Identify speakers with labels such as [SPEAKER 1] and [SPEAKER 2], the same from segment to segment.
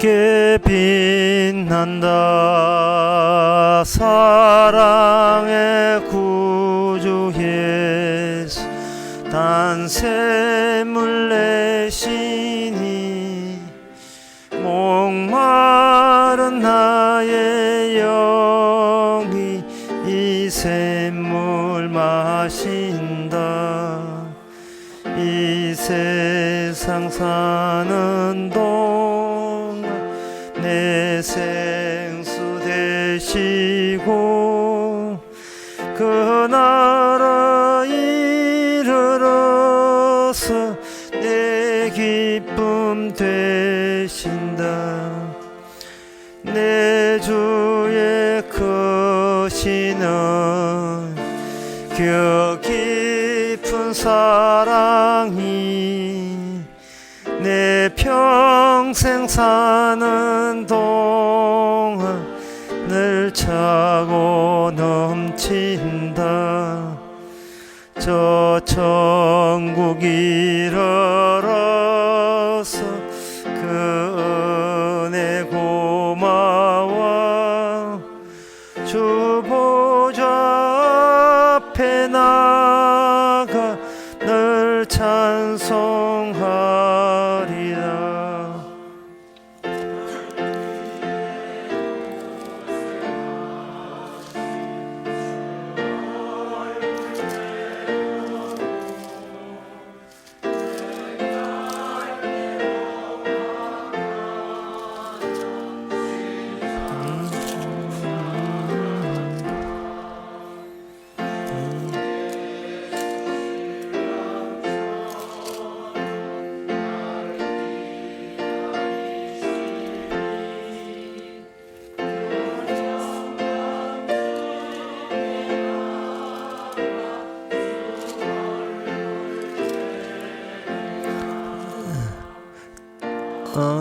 [SPEAKER 1] 밝게 빛난다. 사랑의 구주 예수 단샘을 내시니 목마른 나의 영이 이 샘물 마신다. 이 세상 사는 동안 내 생수 되시고 그 나라 이르러서 내 기쁨 되신다. 내 주의 크시는 그 깊은 사랑이 내 평생 사는 동안 늘 차고 넘친다. 저 천국 이르러서 그 은혜 고마워 주 보좌 앞에 나가 늘 찬송하리라.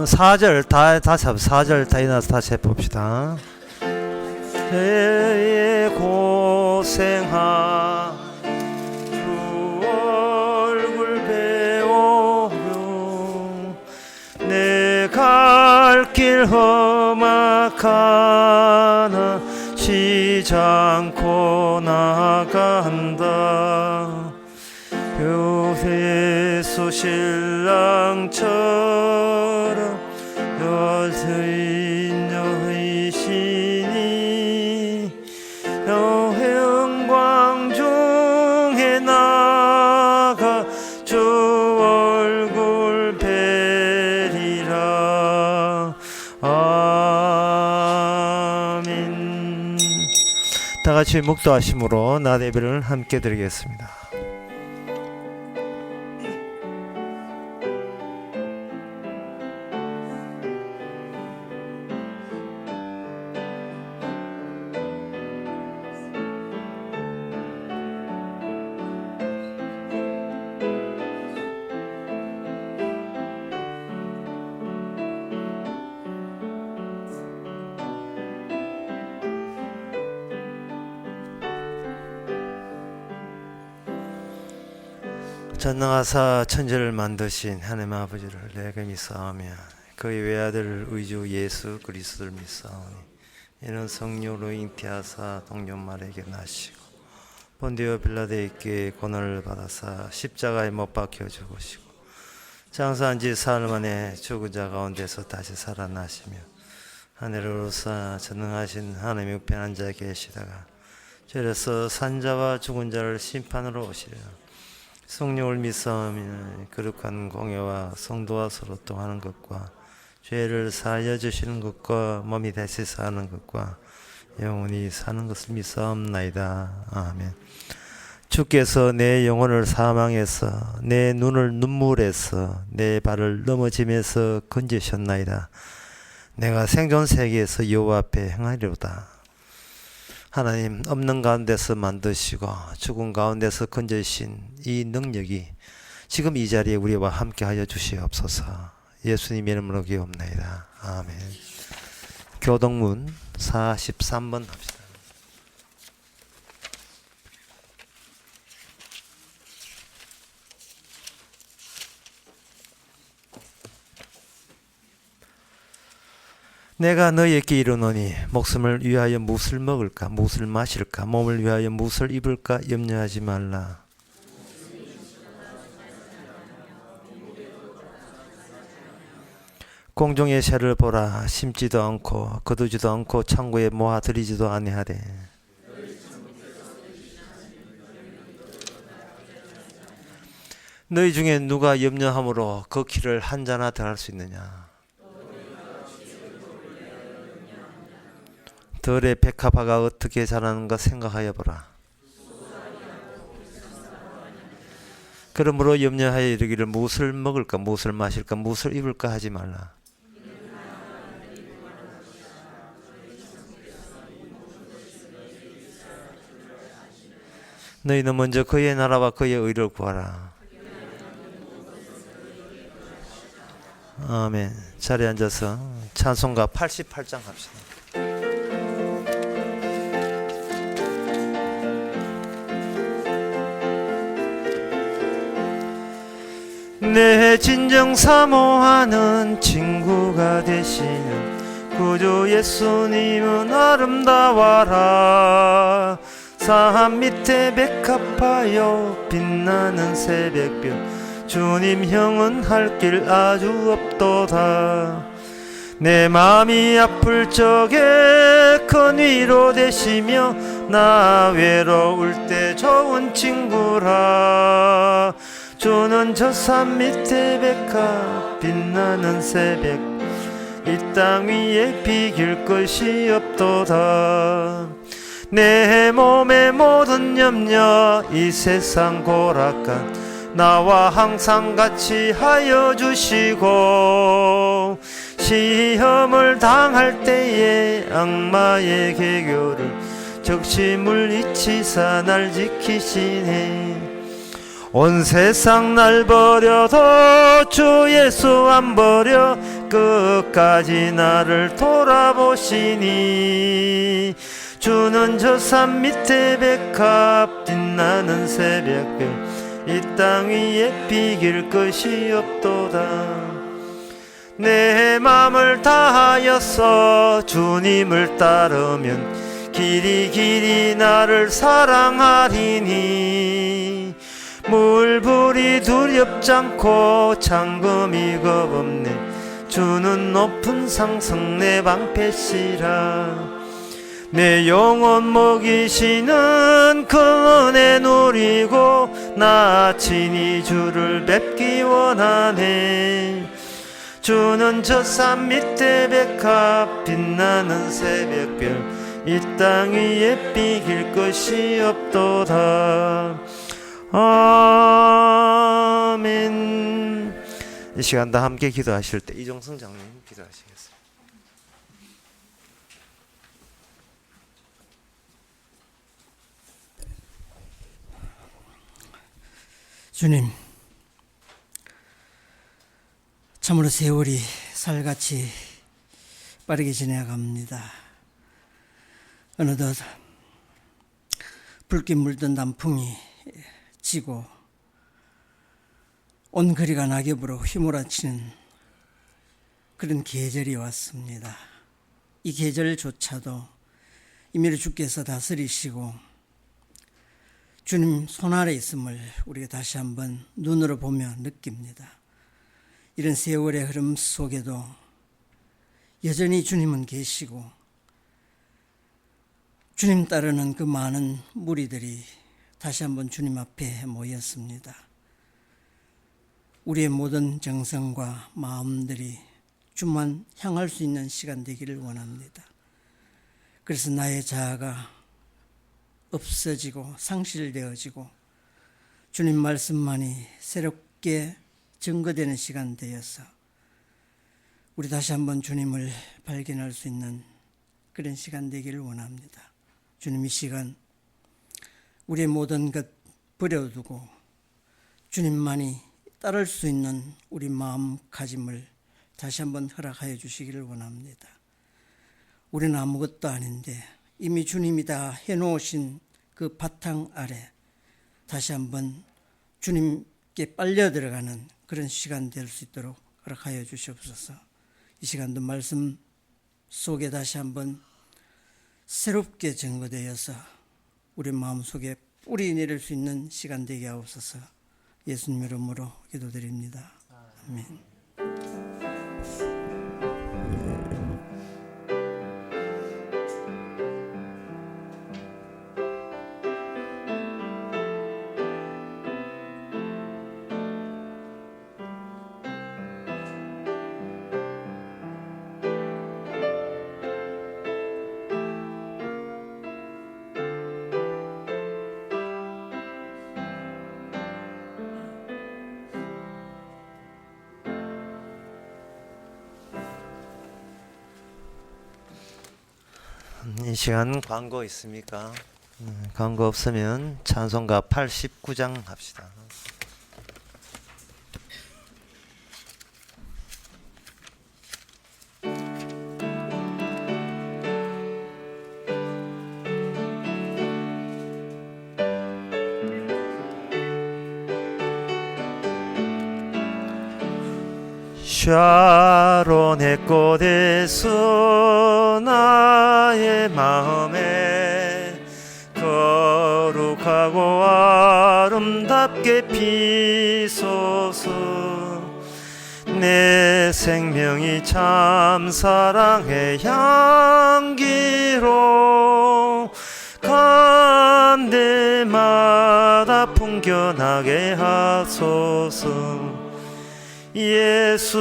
[SPEAKER 1] 사절 다시 한번 4절 다 일어나서 다시 해봅시다. 내 고생하 주 얼굴 배우며 내 갈 길 험악하나 쉬지 않고 나간다. 요셉 신랑처럼 여수인 여이시니 너의 영광 중에 나가 주 얼굴 뵈리라. 아멘. 다같이 묵도하심으로 나대비를 함께 드리겠습니다. 전능하사 천지를 만드신 하나님 아버지를 내가 믿사오며 그의 외아들 의주 예수 그리스도를 믿사오니 이는 성령으로 잉태하사 동정마리아에게 나시고 본디오 빌라도에게 고난을 받아사 십자가에 못 박혀 죽으시고 장사한 지 사흘 만에 죽은 자 가운데서 다시 살아나시며 하늘을 오르사 전능하신 하나님의 우편에 앉아 계시다가 저래서 산자와 죽은 자를 심판으로 오시리라. 성령을 믿사오며 거룩한 공예와 성도와 서로 통하는 것과 죄를 사하여 주시는 것과 몸이 다시 사는 것과 영원히 사는 것을 믿사옵나이다. 아멘. 주께서 내 영혼을 사망에서 내 눈을 눈물에서 내 발을 넘어짐에서 건지셨나이다. 내가 생존 세계에서 여호와 앞에 행하리로다. 하나님, 없는 가운데서 만드시고 죽은 가운데서 건져주신 이 능력이 지금 이 자리에 우리와 함께하여 주시옵소서. 예수님 이름으로 기옵나이다. 아멘. 교동문 43번 합시다. 내가 너에게 이르노니 목숨을 위하여 무엇을 먹을까 무엇을 마실까 몸을 위하여 무엇을 입을까 염려하지 말라. 공중의 새를 보라. 심지도 않고 거두지도 않고 창고에 모아들이지도 아니하되 너희 중에 누가 염려함으로 그 키를 한 자나 더할 수 있느냐. 들의 백합화가 어떻게 자라는가 생각하여 보라. 그러므로 염려하여 이르기를 무엇을 먹을까 무엇을 마실까 무엇을 입을까 하지 말라. 너희는 먼저 그의 나라와 그의 의를 구하라. 아멘. 자리에 앉아서 찬송가 88장 합시다. 내 진정 사모하는 친구가 되시는 구주 예수님은 아름다워라. 산 밑에 백합하여 빛나는 새벽별 주님 형은 할 길 아주 없도다. 내 마음이 아플 적에 큰 위로 되시며 나 외로울 때 좋은 친구라. 주는 저 산 밑에 백합 빛나는 새벽 이 땅 위에 비길 것이 없도다. 내 몸의 모든 염려 이 세상 고락간 나와 항상 같이 하여 주시고 시험을 당할 때에 악마의 개교를 적시 물리치사 날 지키시네. 온 세상 날 버려도 주 예수 안 버려 끝까지 나를 돌아보시니. 주는 저 산 밑에 백합 빛나는 새벽별 이 땅 위에 비길 것이 없도다. 내 맘을 다하여서 주님을 따르면 길이 길이 나를 사랑하리니. 물불이 두렵지 않고 잠금이 겁없네. 주는 높은 상승 내 방패시라. 내 영혼 먹이시는 그 은혜 누리고 나 친히 주를 뵙기 원하네. 주는 저 산 밑에 백합 빛나는 새벽별 이 땅 위에 비길 것이 없도다. 아멘. 이 시간 다 함께 기도하실 때 이종성 장님 기도하시겠습니다.
[SPEAKER 2] 주님, 참으로 세월이 살같이 빠르게 지나갑니다. 어느덧 붉게 물든 단풍이 지고 온 거리가 낙엽으로 휘몰아치는 그런 계절이 왔습니다. 이 계절조차도 임의로 주께서 다스리시고 주님 손 아래 있음을 우리가 다시 한번 눈으로 보며 느낍니다. 이런 세월의 흐름 속에도 여전히 주님은 계시고 주님 따르는 그 많은 무리들이 다시 한번 주님 앞에 모였습니다. 우리의 모든 정성과 마음들이 주만 향할 수 있는 시간 되기를 원합니다. 그래서 나의 자아가 없어지고 상실되어지고 주님 말씀만이 새롭게 증거되는 시간 되어서 우리 다시 한번 주님을 발견할 수 있는 그런 시간 되기를 원합니다. 주님 이 시간 우리의 모든 것 버려두고 주님만이 따를 수 있는 우리 마음가짐을 다시 한번 허락하여 주시기를 원합니다. 우리는 아무것도 아닌데 이미 주님이 다 해놓으신 그 바탕 아래 다시 한번 주님께 빨려 들어가는 그런 시간 될 수 있도록 허락하여 주시옵소서. 이 시간도 말씀 속에 다시 한번 새롭게 증거되어서 우리 마음속에 뿌리 내릴 수 있는 시간 되게 하옵소서. 예수님 이름으로 기도드립니다. 아멘.
[SPEAKER 1] 이 시간 광고 있습니까? 광고 없으면 찬송가 89장 합시다. 샤론의 꽃에서 나의 마음에 거룩하고 아름답게 피소서. 내 생명이 참 사랑의 향기로 간 데마다 풍겨나게 하소서. 예수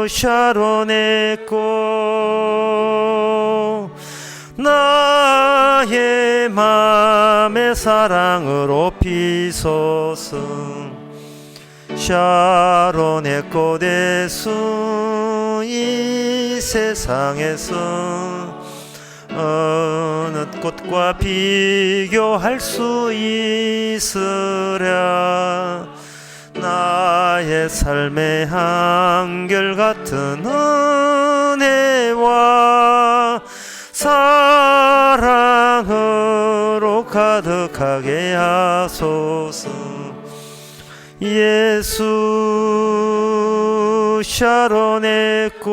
[SPEAKER 1] 샤론의 꽃 나의 맘의 사랑으로 피소서. 샤론의 꽃에서 이 세상에서 어느 꽃과 비교할 수 있으랴. 나의 삶의 한결같은 은혜와 사랑으로 가득하게 하소서. 예수 샤론의 꽃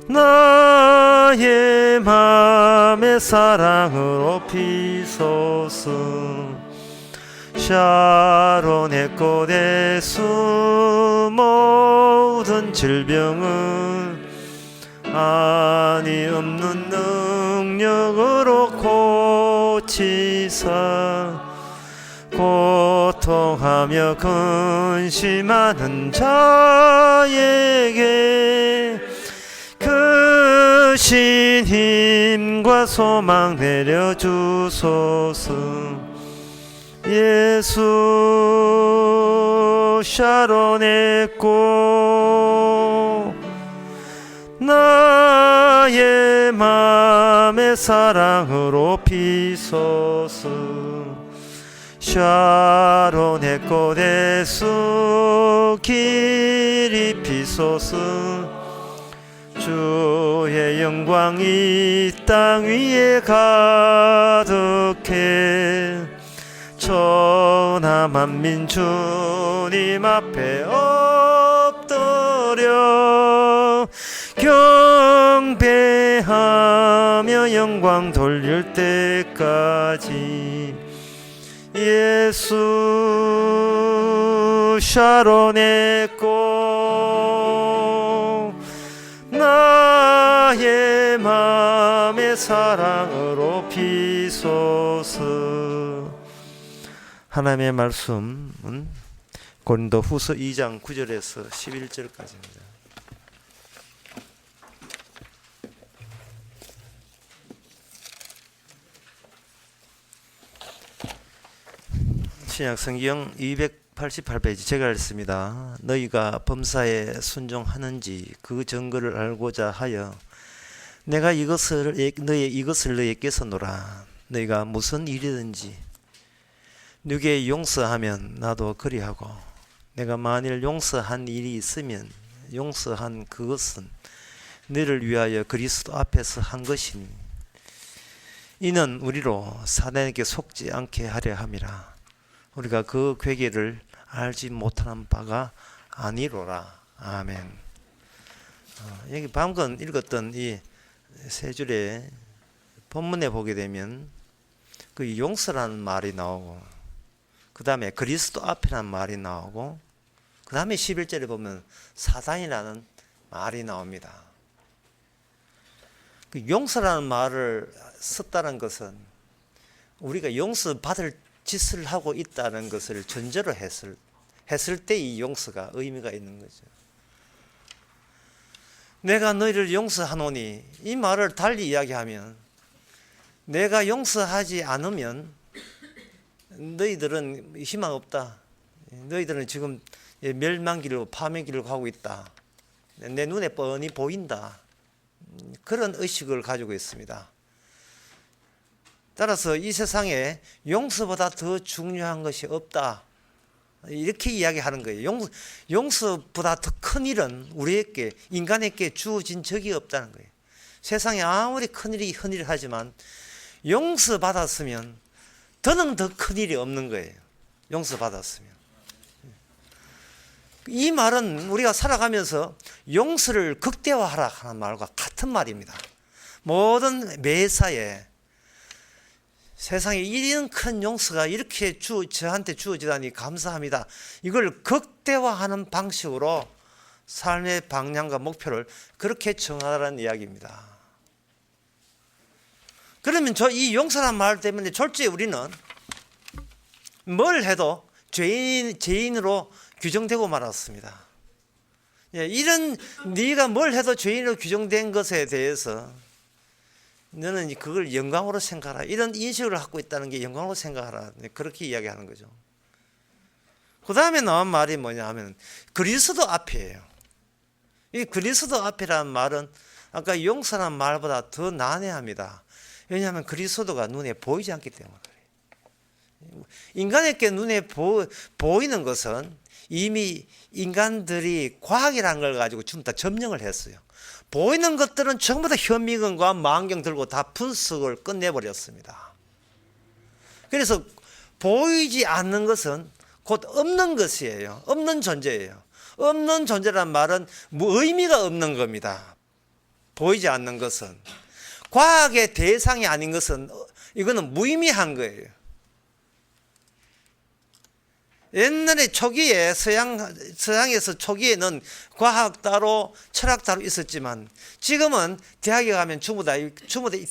[SPEAKER 1] 나의 맘의 사랑으로 피소서. 샤론의 꽃에서 모든 질병은 아니 없는 능력으로 고치사 고통하며 근심하는 자에게 크신 힘과 소망 내려주소서. 예수 샤론의 꽃 나의 맘의 사랑으로 피소서. 샤론의 꽃에서 길이 피소서. 주의 영광이 땅 위에 가득해 천하 만민 주님 앞에 엎드려 경배하며 영광 돌릴 때까지. 예수 샤론의 꽃 나의 맘의 사랑으로 피소서. 하나님의 말씀은 고린도 후서 2장 9절에서 11절까지입니다. 신약성경 288페이지 제가 읽습니다. 너희가 범사에 순종하는지 그 증거를 알고자 하여 내가 이것을 너희에게서 노라. 너희가 무슨 일이든지 누구에게 용서하면 나도 그리하고 내가 만일 용서한 일이 있으면 용서한 그것은 너희를 위하여 그리스도 앞에서 한 것이니 이는 우리로 사단에게 속지 않게 하려 함이라. 우리가 그 괴계를 알지 못하는 바가 아니로라. 아멘. 여기 방금 읽었던 이 세 줄의 본문에 보게 되면 그 용서라는 말이 나오고, 그 다음에 그리스도 앞이라는 말이 나오고, 그 다음에 11절에 보면 사단이라는 말이 나옵니다. 그 용서라는 말을 썼다는 것은 우리가 용서받을 짓을 하고 있다는 것을 전제로 했을 때 이 용서가 의미가 있는 거죠. 내가 너희를 용서하노니, 이 말을 달리 이야기하면 내가 용서하지 않으면 너희들은 희망 없다. 너희들은 지금 멸망길로 파멸길로 가고 있다. 내 눈에 뻔히 보인다. 그런 의식을 가지고 있습니다. 따라서 이 세상에 용서보다 더 중요한 것이 없다. 이렇게 이야기하는 거예요. 용서보다 더 큰 일은 우리에게, 인간에게 주어진 적이 없다는 거예요. 세상에 아무리 큰일이 흔일하지만 용서받았으면 더는 더 큰 일이 없는 거예요. 용서받았으면. 이 말은 우리가 살아가면서 용서를 극대화하라 하는 말과 같은 말입니다. 모든 매사에 세상에 이런 큰 용서가 이렇게 저한테 주어지다니 감사합니다. 이걸 극대화하는 방식으로 삶의 방향과 목표를 그렇게 정하라는 이야기입니다. 그러면 이 용서란 말 때문에 졸지에 우리는 뭘 해도 죄인으로 규정되고 말았습니다. 이런 네가 뭘 해도 죄인으로 규정된 것에 대해서 너는 그걸 영광으로 생각하라. 이런 인식을 갖고 있다는 게 영광으로 생각하라. 그렇게 이야기하는 거죠. 그 다음에 나온 말이 뭐냐 하면 그리스도 앞이에요. 이 그리스도 앞이라는 말은 아까 용서라는 말보다 더 난해합니다. 왜냐하면 그리스도가 눈에 보이지 않기 때문에 그래요. 인간에게 눈에 보이는 것은 이미 인간들이 과학이라는 걸 가지고 전부 다 점령을 했어요. 보이는 것들은 전부 다 현미경과 망경 들고 다 분석을 끝내버렸습니다. 그래서 보이지 않는 것은 곧 없는 것이에요. 없는 존재예요. 없는 존재란 말은 의미가 없는 겁니다. 보이지 않는 것은. 과학의 대상이 아닌 것은 이거는 무의미한 거예요. 옛날에 초기에 서양에서 초기에는 과학 따로 철학 따로 있었지만 지금은 대학에 가면 전부 다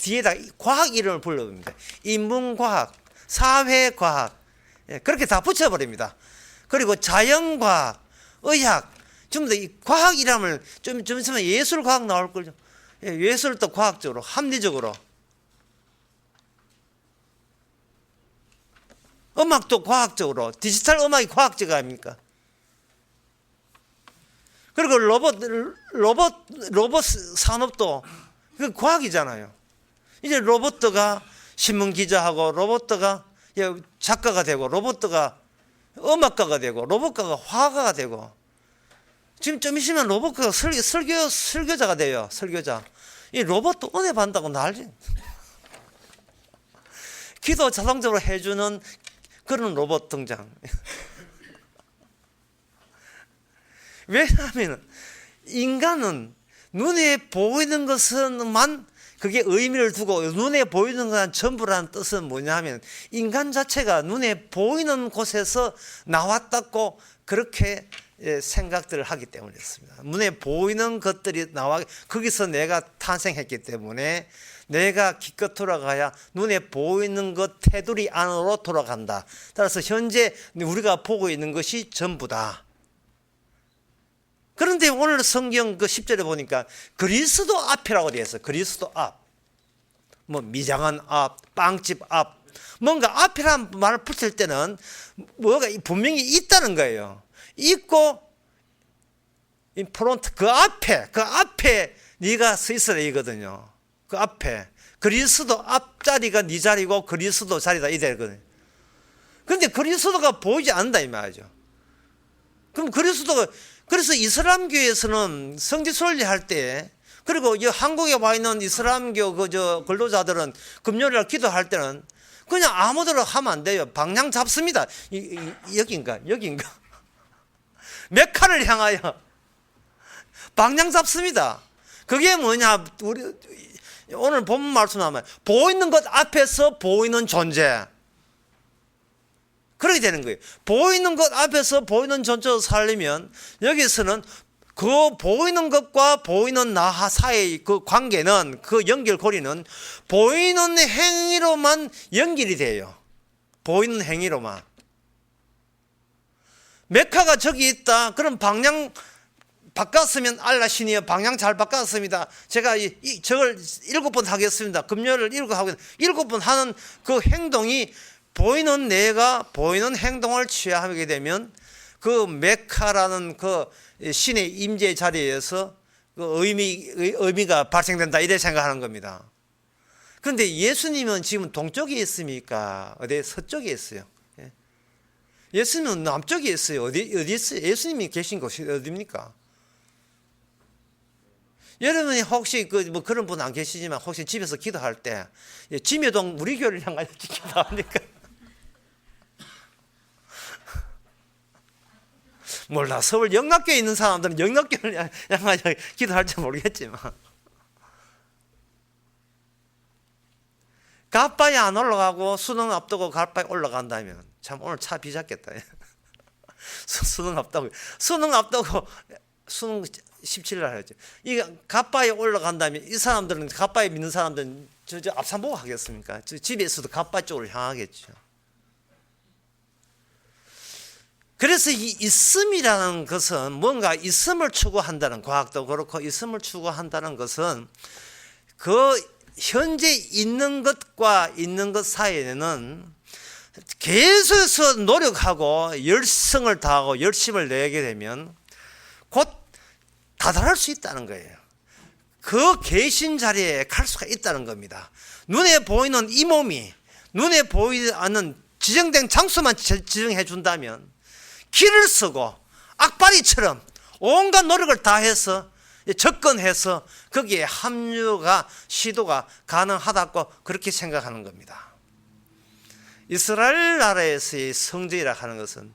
[SPEAKER 1] 뒤에다 과학 이름을 불러봅니다. 인문과학, 사회과학 그렇게 다 붙여버립니다. 그리고 자연과학, 의학 전부 다 이 과학 이름을 좀 있으면 예술과학 나올 걸요. 예술도 과학적으로 합리적으로, 음악도 과학적으로, 디지털 음악이 과학적 아닙니까? 그리고 로봇 산업도 그 과학이잖아요. 이제 로봇가 신문 기자하고 로봇가 작가가 되고 로봇가 음악가가 되고 로봇가가 화가가 되고 지금 좀 있으면 로봇가 설교자가 돼요. 설교자. 이 로봇도 은혜 받는다고 난리. 기도 자동적으로 해주는 그런 로봇 등장. 왜냐하면 인간은 눈에 보이는 것은만 그게 의미를 두고 눈에 보이는 건 전부라는 뜻은 뭐냐 하면 인간 자체가 눈에 보이는 곳에서 나왔다고 그렇게 생각들을 하기 때문이었습니다. 눈에 보이는 것들이 나와 거기서 내가 탄생했기 때문에 내가 기껏 돌아가야 눈에 보이는 것 테두리 안으로 돌아간다. 따라서 현재 우리가 보고 있는 것이 전부다. 그런데 오늘 성경 그 10절에 보니까 그리스도 앞이라고 되어 있어요. 그리스도 앞. 뭐 미장한 앞, 빵집 앞. 뭔가 앞이라는 말을 붙일 때는 뭐가 분명히 있다는 거예요. 있고 이 프론트 그 앞에 네가 서 있어야 되거든요. 그 앞에 그리스도 앞자리가 네 자리고 그리스도 자리다 이 되거든요. 그런데 그리스도가 보이지 않는다 이 말이죠. 그럼 그리스도가 그래서 이슬람교에서는 성지순례 할 때 그리고 한국에 와 있는 이슬람교 근로자들은 금요일날 기도할 때는 그냥 아무데나 하면 안 돼요. 방향 잡습니다. 여긴가 메카를 향하여 방향 잡습니다. 그게 뭐냐? 우리 오늘 본문 말씀 하면 보이는 것 앞에서 보이는 존재. 그렇게 되는 거예요. 보이는 것 앞에서 보이는 존재로 살려면 여기서는 그 보이는 것과 보이는 나 사이의 그 관계는, 그 연결고리는 보이는 행위로만 연결이 돼요. 보이는 행위로만. 메카가 저기 있다. 그럼 방향 바꿨으면 알라 신이여 방향 잘 바꿨습니다. 제가 저걸 7번 하겠습니다. 금요일을 7번 하고 7번 하는 그 행동이 보이는 내가 보이는 행동을 취하게 되면 그 메카라는 그 신의 임재 자리에서 그 의미가 발생된다 이렇게 생각하는 겁니다. 그런데 예수님은 지금 동쪽에 있습니까? 어디 서쪽에 있어요? 예수님은 남쪽에 있어요. 어디 있어요? 예수님이 계신 곳이 어디입니까? 여러분이 혹시 뭐 그런 분 안 계시지만 혹시 집에서 기도할 때 지묘동 우리 교회를 향하여 기도합니까? 몰라. 서울 영락교에 있는 사람들은 영락교를 향하여 기도할지 모르겠지만 갓바에 안 올라가고 수능 앞두고 갓바에 올라간다면 참 오늘 차 비잡겠다. 수능 앞두고 수능 17일 날 하죠. 이 갓바에 올라간다면 이 사람들은 갓바에 믿는 사람들은 저 앞산 보고 하겠습니까? 저 집에서도 갓바 쪽으로 향하겠죠. 그래서 이 있음이라는 것은 뭔가 있음을 추구한다는, 과학도 그렇고 있음을 추구한다는 것은 그 현재 있는 것과 있는 것 사이에는 계속해서 노력하고 열성을 다하고 열심을 내게 되면 곧 다다를 수 있다는 거예요. 그 계신 자리에 갈 수가 있다는 겁니다. 눈에 보이는 이 몸이 눈에 보이지 않는 지정된 장소만 지정해 준다면 길을 쓰고 악바리처럼 온갖 노력을 다해서 접근해서 거기에 합류가 시도가 가능하다고 그렇게 생각하는 겁니다. 이스라엘 나라에서의 성전이라 하는 것은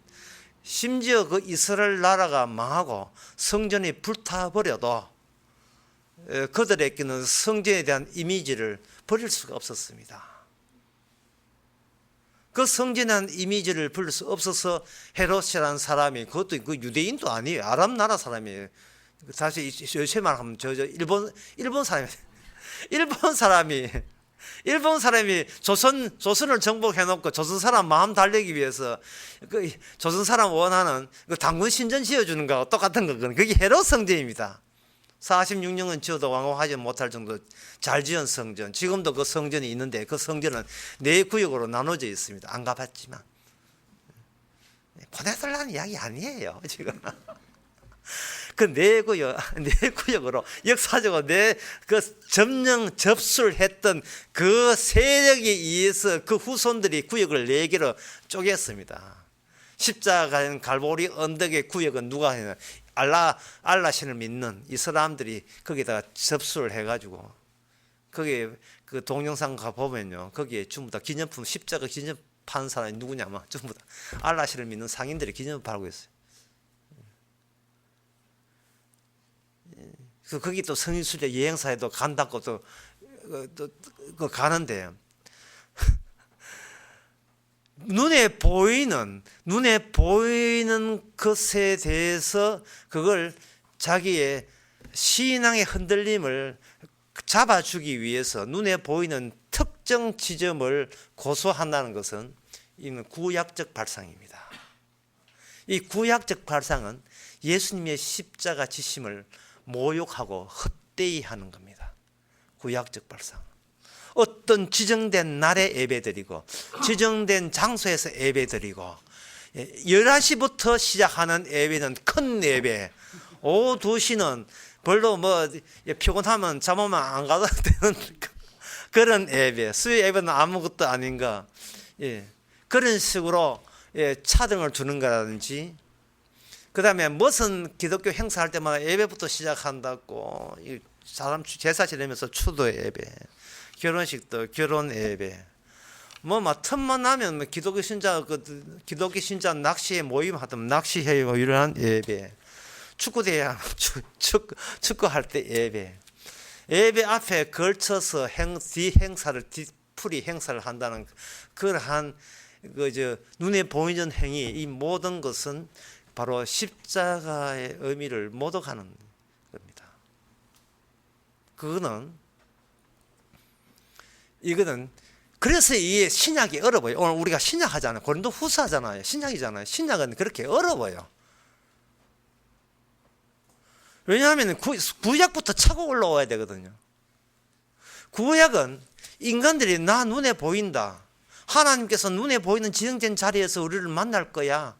[SPEAKER 1] 심지어 그 이스라엘 나라가 망하고 성전이 불타버려도 그들에게는 성전에 대한 이미지를 버릴 수가 없었습니다. 그 성전에 대한 이미지를 버릴 수 없어서 헤롯이라는 사람이, 그것도 그 유대인도 아니에요. 아랍 나라 사람이에요. 사실 요새 말하면 일본 사람이 조선을 정복해놓고 조선 사람 마음 달래기 위해서 그 조선 사람 원하는 그 당군 신전 지어주는 거하고 똑같은 거거든요. 그게 헤롯 성전입니다. 46년은 지어도 완공하지 못할 정도 잘 지은 성전. 지금도 그 성전이 있는데 그 성전은 4구역으로 나눠져 있습니다. 안 가봤지만 보내달라는 이야기 아니에요 지금. 그 4구역으로 역사적으로 그 점령 접수를 했던 그 세력에 의해서 그 후손들이 구역을 4개로 쪼갰습니다. 십자가인 갈보리 언덕의 구역은 누가 했냐? 알라 신을 믿는 이 사람들이 거기다가 접수를 해가지고 거기에 그 동영상 가 보면요, 거기에 전부 다 기념품, 십자가 기념 파는 사람이 누구냐면 전부 다 알라 신을 믿는 상인들이 기념품 팔고 있어요. 그 거기 또 성인순례 여행사에도 간다고 또 가는데 눈에 보이는 것에 대해서 그걸 자기의 신앙의 흔들림을 잡아주기 위해서 눈에 보이는 특정 지점을 고수한다는 것은 이는 구약적 발상입니다. 이 구약적 발상은 예수님의 십자가 지심을 모욕하고 헛되이 하는 겁니다. 구약적 발상. 어떤 지정된 날에 예배드리고 지정된 장소에서 예배드리고 11시부터 시작하는 예배는 큰 예배, 오후 2시는 별로 뭐 피곤하면 잠 오면 안 가도 되는 그런 예배, 수요 예배는 아무것도 아닌가, 그런 식으로 차등을 두는 거라든지, 그 다음에 무슨 기독교 행사할 때마다 예배부터 시작한다고 사람 제사 지내면서 추도 예배, 결혼식도 결혼 예배, 막 틈만 나면 기독교 신자 낚시에 모임하던 낚시회의 이러한 예배, 축구대회 축구할 때 예배 앞에 걸쳐서 뒤 행사를 뒤풀이 행사를 한다는 그러한 눈에 보이는 행위, 이 모든 것은 바로 십자가의 의미를 모독하는 겁니다. 이거는 그래서 이 신약이 어려워요. 오늘 우리가 신약 하잖아요. 고린도 후서 하잖아요. 신약이잖아요. 신약은 그렇게 어려워요. 왜냐하면 구약부터 차고 올라와야 되거든요. 구약은 인간들이 나 눈에 보인다. 하나님께서 눈에 보이는 지정된 자리에서 우리를 만날 거야.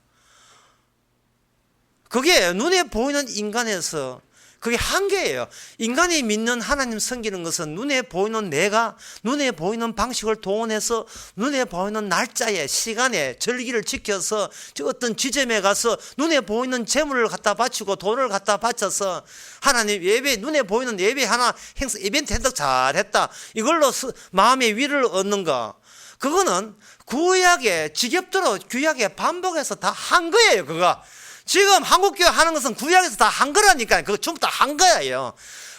[SPEAKER 1] 그게 눈에 보이는 인간에서 그게 한계예요. 인간이 믿는 하나님 섬기는 것은 눈에 보이는 내가 눈에 보이는 방식을 동원해서 눈에 보이는 날짜에 시간에 절기를 지켜서 어떤 지점에 가서 눈에 보이는 재물을 갖다 바치고 돈을 갖다 바쳐서 하나님 예배 눈에 보이는 예배 하나 행사 이벤트 행사 잘했다. 이걸로 마음의 위를 얻는 거. 그거는 구약의 지겹도록 구약에 반복해서 다 한 거예요. 그거. 지금 한국교회 하는 것은 구약에서 다 한 거라니까요. 그거 전부 다 한 거예요.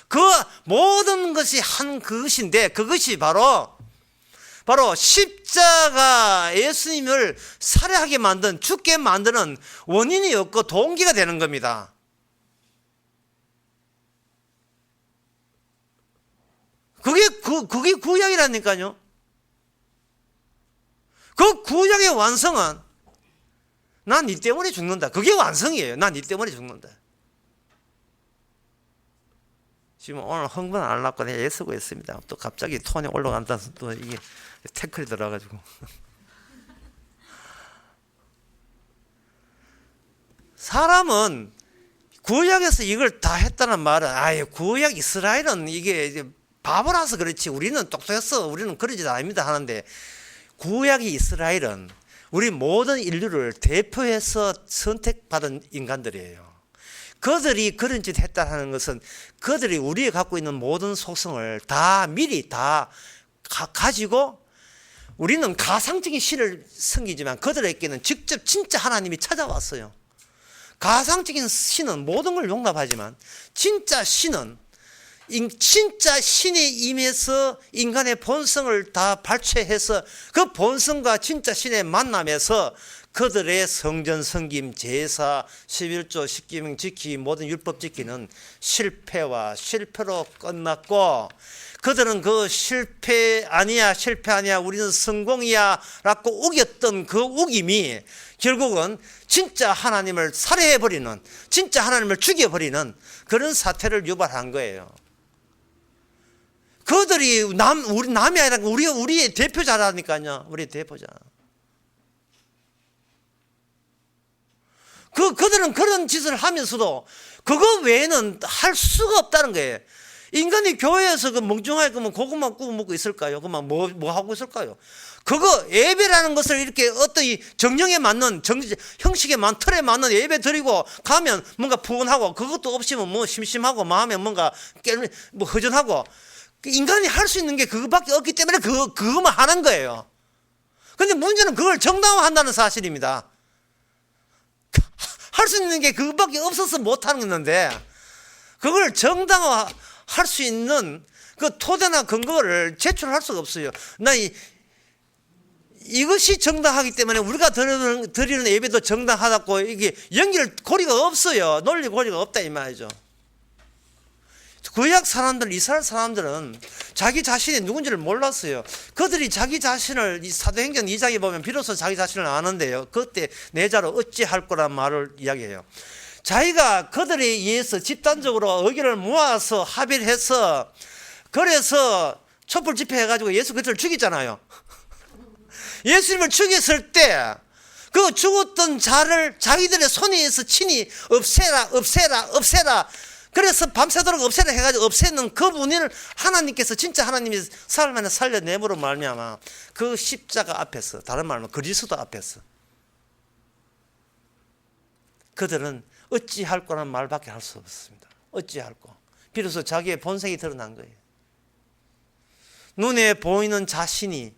[SPEAKER 1] 그 모든 것이 한 그것인데 그것이 바로 십자가 예수님을 살해하게 만든 죽게 만드는 원인이었고 동기가 되는 겁니다. 그게 구약이라니까요. 그 구약의 완성은 난 니 때문에 죽는다. 그게 완성이에요. 난 니 때문에 죽는다. 지금 오늘 흥분 안 하려고 내가 애쓰고 있습니다. 또 갑자기 톤이 올라간다. 또 이게 태클이 들어가지고. 사람은 구약에서 이걸 다 했다는 말은 구약 이스라엘은 이게 바보라서 그렇지 우리는 똑똑했어. 우리는 그러지도 아닙니다 하는데 구약의 이스라엘은 우리 모든 인류를 대표해서 선택받은 인간들이에요. 그들이 그런 짓 했다는 것은 그들이 우리가 갖고 있는 모든 속성을 다 미리 다 가지고 우리는 가상적인 신을 섬기지만 그들에게는 직접 진짜 하나님이 찾아왔어요. 가상적인 신은 모든 걸 용납하지만 진짜 신은 진짜 신이 임해서 인간의 본성을 다 발췌해서 그 본성과 진짜 신의 만남에서 그들의 성전 섬김, 제사, 11조, 10계명 지키기, 모든 율법 지키는 실패로 끝났고 그들은 그 실패 아니야 우리는 성공이야 라고 우겼던 그 우김이 결국은 진짜 하나님을 살해해버리는 진짜 하나님을 죽여버리는 그런 사태를 유발한 거예요. 그들이 우리 남이 아니라 우리의 대표자라니까요. 우리 대표자. 그들은 그런 짓을 하면서도 그거 외에는 할 수가 없다는 거예요. 인간이 교회에서 그 멍청하게 그러면 고구마 구워 먹고 있을까요? 그러면 뭐 하고 있을까요? 그거 예배라는 것을 이렇게 어떤 이 정령에 맞는 형식에 맞는 틀에 맞는 예배 드리고 가면 뭔가 푸근하고 그것도 없이면 뭐 심심하고 마음에 뭔가 허전하고 인간이 할 수 있는 게 그거밖에 없기 때문에 그거만 하는 거예요. 그런데 문제는 그걸 정당화한다는 사실입니다. 할 수 있는 게 그거밖에 없어서 못하는 건데 그걸 정당화할 수 있는 그 토대나 근거를 제출할 수가 없어요. 이것이 정당하기 때문에 우리가 드리는 예배도 정당하다고 이게 고리가 없어요. 논리 고리가 없다 이 말이죠. 구약 사람들, 이스라엘 사람들은 자기 자신이 누군지를 몰랐어요. 그들이 자기 자신을 사도행전 2장에 보면 비로소 자기 자신을 아는데요. 그때 내 자로 어찌할 거란 말을 이야기해요. 자기가 그들에 의해서 집단적으로 의견을 모아서 합의를 해서 그래서 촛불 집회 해가지고 예수 그리스도를 죽이잖아요. 예수님을 죽였을 때 그 죽었던 자를 자기들의 손에 의해서 친히 없애라 그래서 밤새도록 없애라 해가지고 없애는 그 분을 하나님께서 진짜 하나님이 사흘 만에 살려내므로 말미암아 그 십자가 앞에서 다른 말로 그리스도 앞에서 그들은 어찌할 거라는 말밖에 할 수 없습니다. 어찌할 거. 비로소 자기의 본성이 드러난 거예요. 눈에 보이는 자신이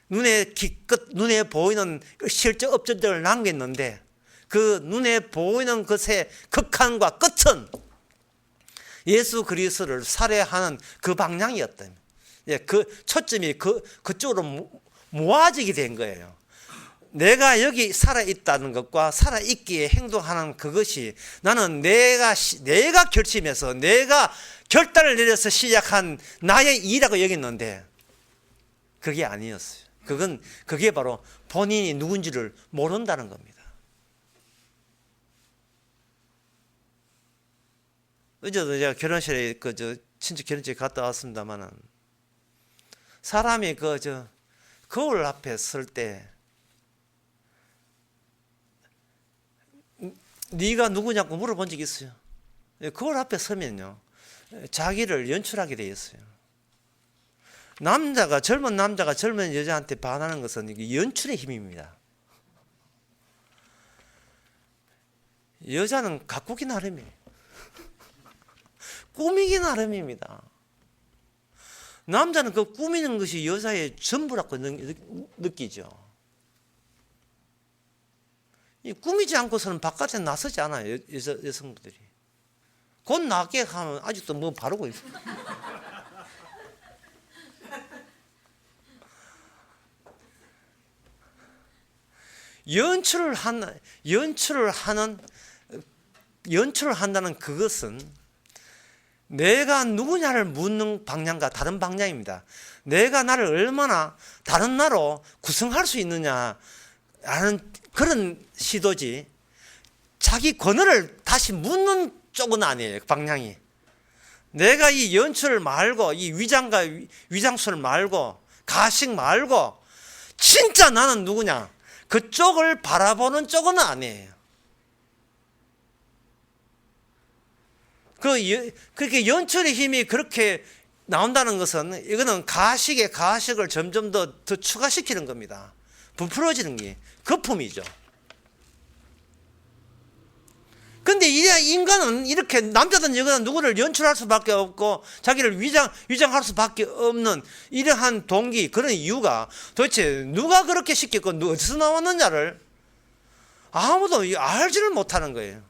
[SPEAKER 1] 눈에 보이는 실제 업적들을 남겼는데 그 눈에 보이는 것의 극한과 끝은 예수 그리스도를 살해하는 그 방향이었다. 예, 그 초점이 그쪽으로 모아지게 된 거예요. 내가 여기 살아있다는 것과 살아있기에 행동하는 그것이 나는 내가 결심해서 내가 결단을 내려서 시작한 나의 일이라고 여겼는데 그게 아니었어요. 그게 바로 본인이 누군지를 모른다는 겁니다. 어제도 제가 결혼식에 친척 결혼식에 갔다 왔습니다만은 사람이 거울 앞에 설 때 네가 누구냐고 물어본 적 있어요. 거울 앞에 서면요 자기를 연출하게 돼 있어요. 젊은 남자가 젊은 여자한테 반하는 것은 이게 연출의 힘입니다. 여자는 가꾸기 나름이에요. 꾸미기 나름입니다. 남자는 그 꾸미는 것이 여자의 전부라고 느끼죠. 이 꾸미지 않고서는 바깥에 나서지 않아요. 여성분들이. 곧 나게 하면 아직도 뭐 바르고 있어요. 연출을 한다는 그것은 내가 누구냐를 묻는 방향과 다른 방향입니다. 내가 나를 얼마나 다른 나로 구성할 수 있느냐 하는 그런 시도지 자기 권위를 다시 묻는 쪽은 아니에요. 방향이. 내가 이 연출 말고 이 위장술 말고 가식 말고 진짜 나는 누구냐 그쪽을 바라보는 쪽은 아니에요. 그렇게 연출의 힘이 그렇게 나온다는 것은 이거는 가식을 점점 더 추가시키는 겁니다. 부풀어지는 게 거품이죠. 근데 인간은 이렇게 남자든 여자든 누구를 연출할 수밖에 없고 자기를 위장할 수밖에 없는 이러한 동기 그런 이유가 도대체 누가 그렇게 시켰고 어디서 나왔느냐를 아무도 알지를 못하는 거예요.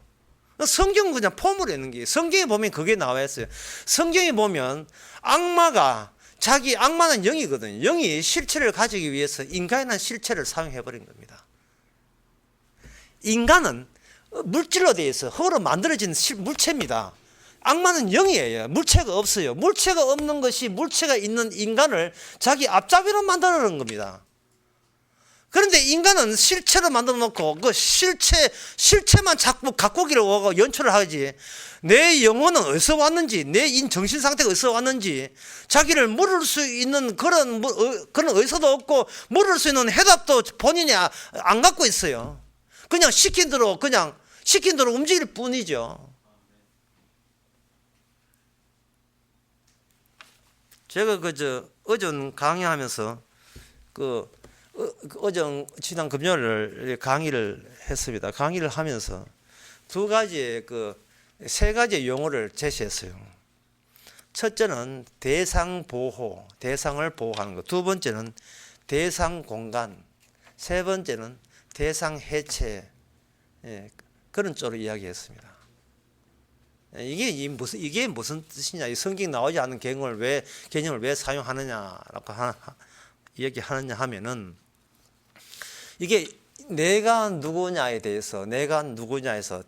[SPEAKER 1] 성경은 그냥 폼으로 있는 게 성경에 보면 그게 나와 있어요. 성경에 보면 악마는 영이거든요. 영이 실체를 가지기 위해서 인간이라는 실체를 사용해버린 겁니다. 인간은 물질로 되어 있어 흙으로 만들어진 물체입니다. 악마는 영이에요. 물체가 없어요. 물체가 없는 것이 물체가 있는 인간을 자기 앞잡이로 만들어 놓은 겁니다. 그런데 인간은 실체로 만들어 놓고 그 실체만 자꾸 가꾸기로 하고 연출을 하지 내 영혼은 어디서 왔는지 내 정신 상태가 어디서 왔는지 자기를 물을 수 있는 그런 의사도 없고 물을 수 있는 해답도 본인이 안 갖고 있어요. 그냥 시킨 대로 움직일 뿐이죠. 제가 어전 강의하면서 지난 금요일 강의를 했습니다. 강의를 하면서 세 가지의 용어를 제시했어요. 첫째는 대상을 보호하는 것. 두 번째는 대상 공간. 세 번째는 대상 해체. 그런 쪽으로 이야기했습니다. 이게 무슨 뜻이냐? 성경 나오지 않은 개념을 왜 사용하느냐라고 이야기하느냐 하면은 이게 내가 누구냐에서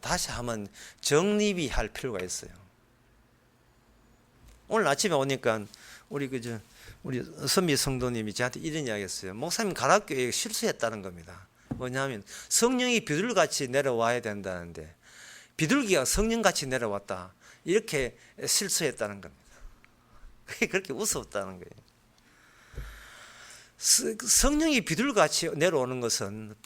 [SPEAKER 1] 다시 한번 정립이 할 필요가 있어요. 오늘 아침에 오니까 우리 선미 성도님이 저한테 이런 이야기했어요. 목사님 가락교회에 실수했다는 겁니다. 뭐냐면 성령이 비둘기같이 내려와야 된다는데 비둘기가 성령같이 내려왔다. 이렇게 실수했다는 겁니다. 그렇게 우스웠다는 거예요. 성령이 비둘기같이 내려오는 것은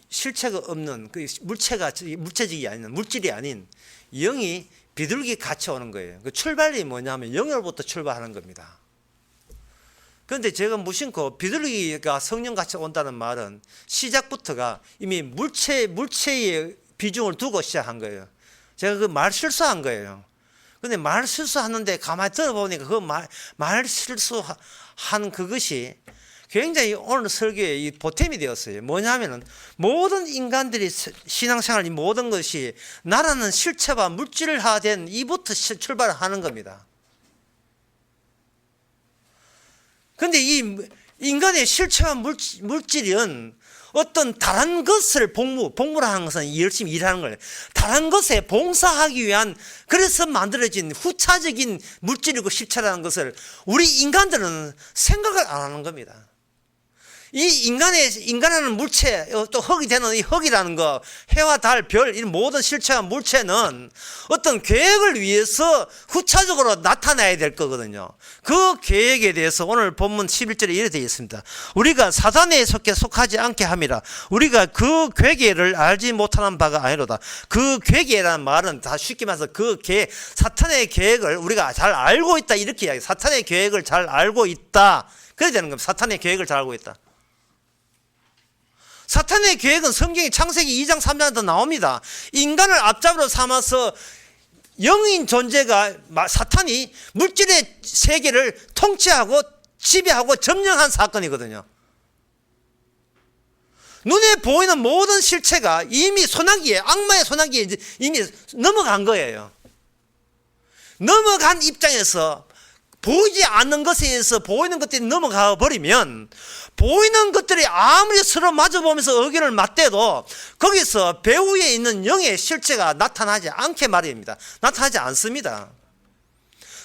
[SPEAKER 1] 실체가 없는 물체적이 아닌 물질이 아닌 영이 비둘기같이 오는 거예요. 그 출발이 뭐냐면 영으로부터 출발하는 겁니다. 그런데 제가 무심코 비둘기가 성령같이 온다는 말은 시작부터가 이미 물체의 비중을 두고 시작한 거예요. 제가 그 말 실수한 거예요. 근데 말 실수하는데 가만히 들어보니까 그 말 실수한 그것이 굉장히 오늘 설교에 이 보탬이 되었어요. 뭐냐면은 모든 인간들이 신앙생활 이 모든 것이 나라는 실체와 물질화된 이부터 출발을 하는 겁니다. 근데 이 인간의 실체와 물질은 어떤 다른 것을 복무라는 것은 열심히 일하는 거예요. 다른 것에 봉사하기 위한, 그래서 만들어진 후차적인 물질이고 실체라는 것을 우리 인간들은 생각을 안 하는 겁니다. 이 인간하는 물체, 또 흙이 되는 이 흙이라는 거, 해와 달, 별, 이 모든 실체와 물체는 어떤 계획을 위해서 후차적으로 나타나야 될 거거든요. 그 계획에 대해서 오늘 본문 11절에 이렇게 되어 있습니다. 우리가 사단에 속하지 않게 함이라. 우리가 그 괴계를 알지 못하는 바가 아니로다. 그 괴계라는 말은 다 쉽게 말해서 그 계획, 사탄의 계획을 우리가 잘 알고 있다, 이렇게 이야기해요. 사탄의 계획을 잘 알고 있다. 그래야 되는 겁니다. 사탄의 계획을 잘 알고 있다. 사탄의 계획은 성경의 창세기 2장 3장에도 나옵니다. 인간을 앞잡이로 삼아서 영인 존재가 사탄이 물질의 세계를 통치하고 지배하고 점령한 사건이거든요. 눈에 보이는 모든 실체가 이미 소나기에, 악마의 소나기에 이미 넘어간 거예요. 넘어간 입장에서 보이지 않는 것에 의해서 보이는 것들이 넘어가 버리면 보이는 것들이 아무리 서로 마주보면서 의견을 맞대도 거기서 배후에 있는 영의 실체가 나타나지 않게 말입니다. 나타나지 않습니다.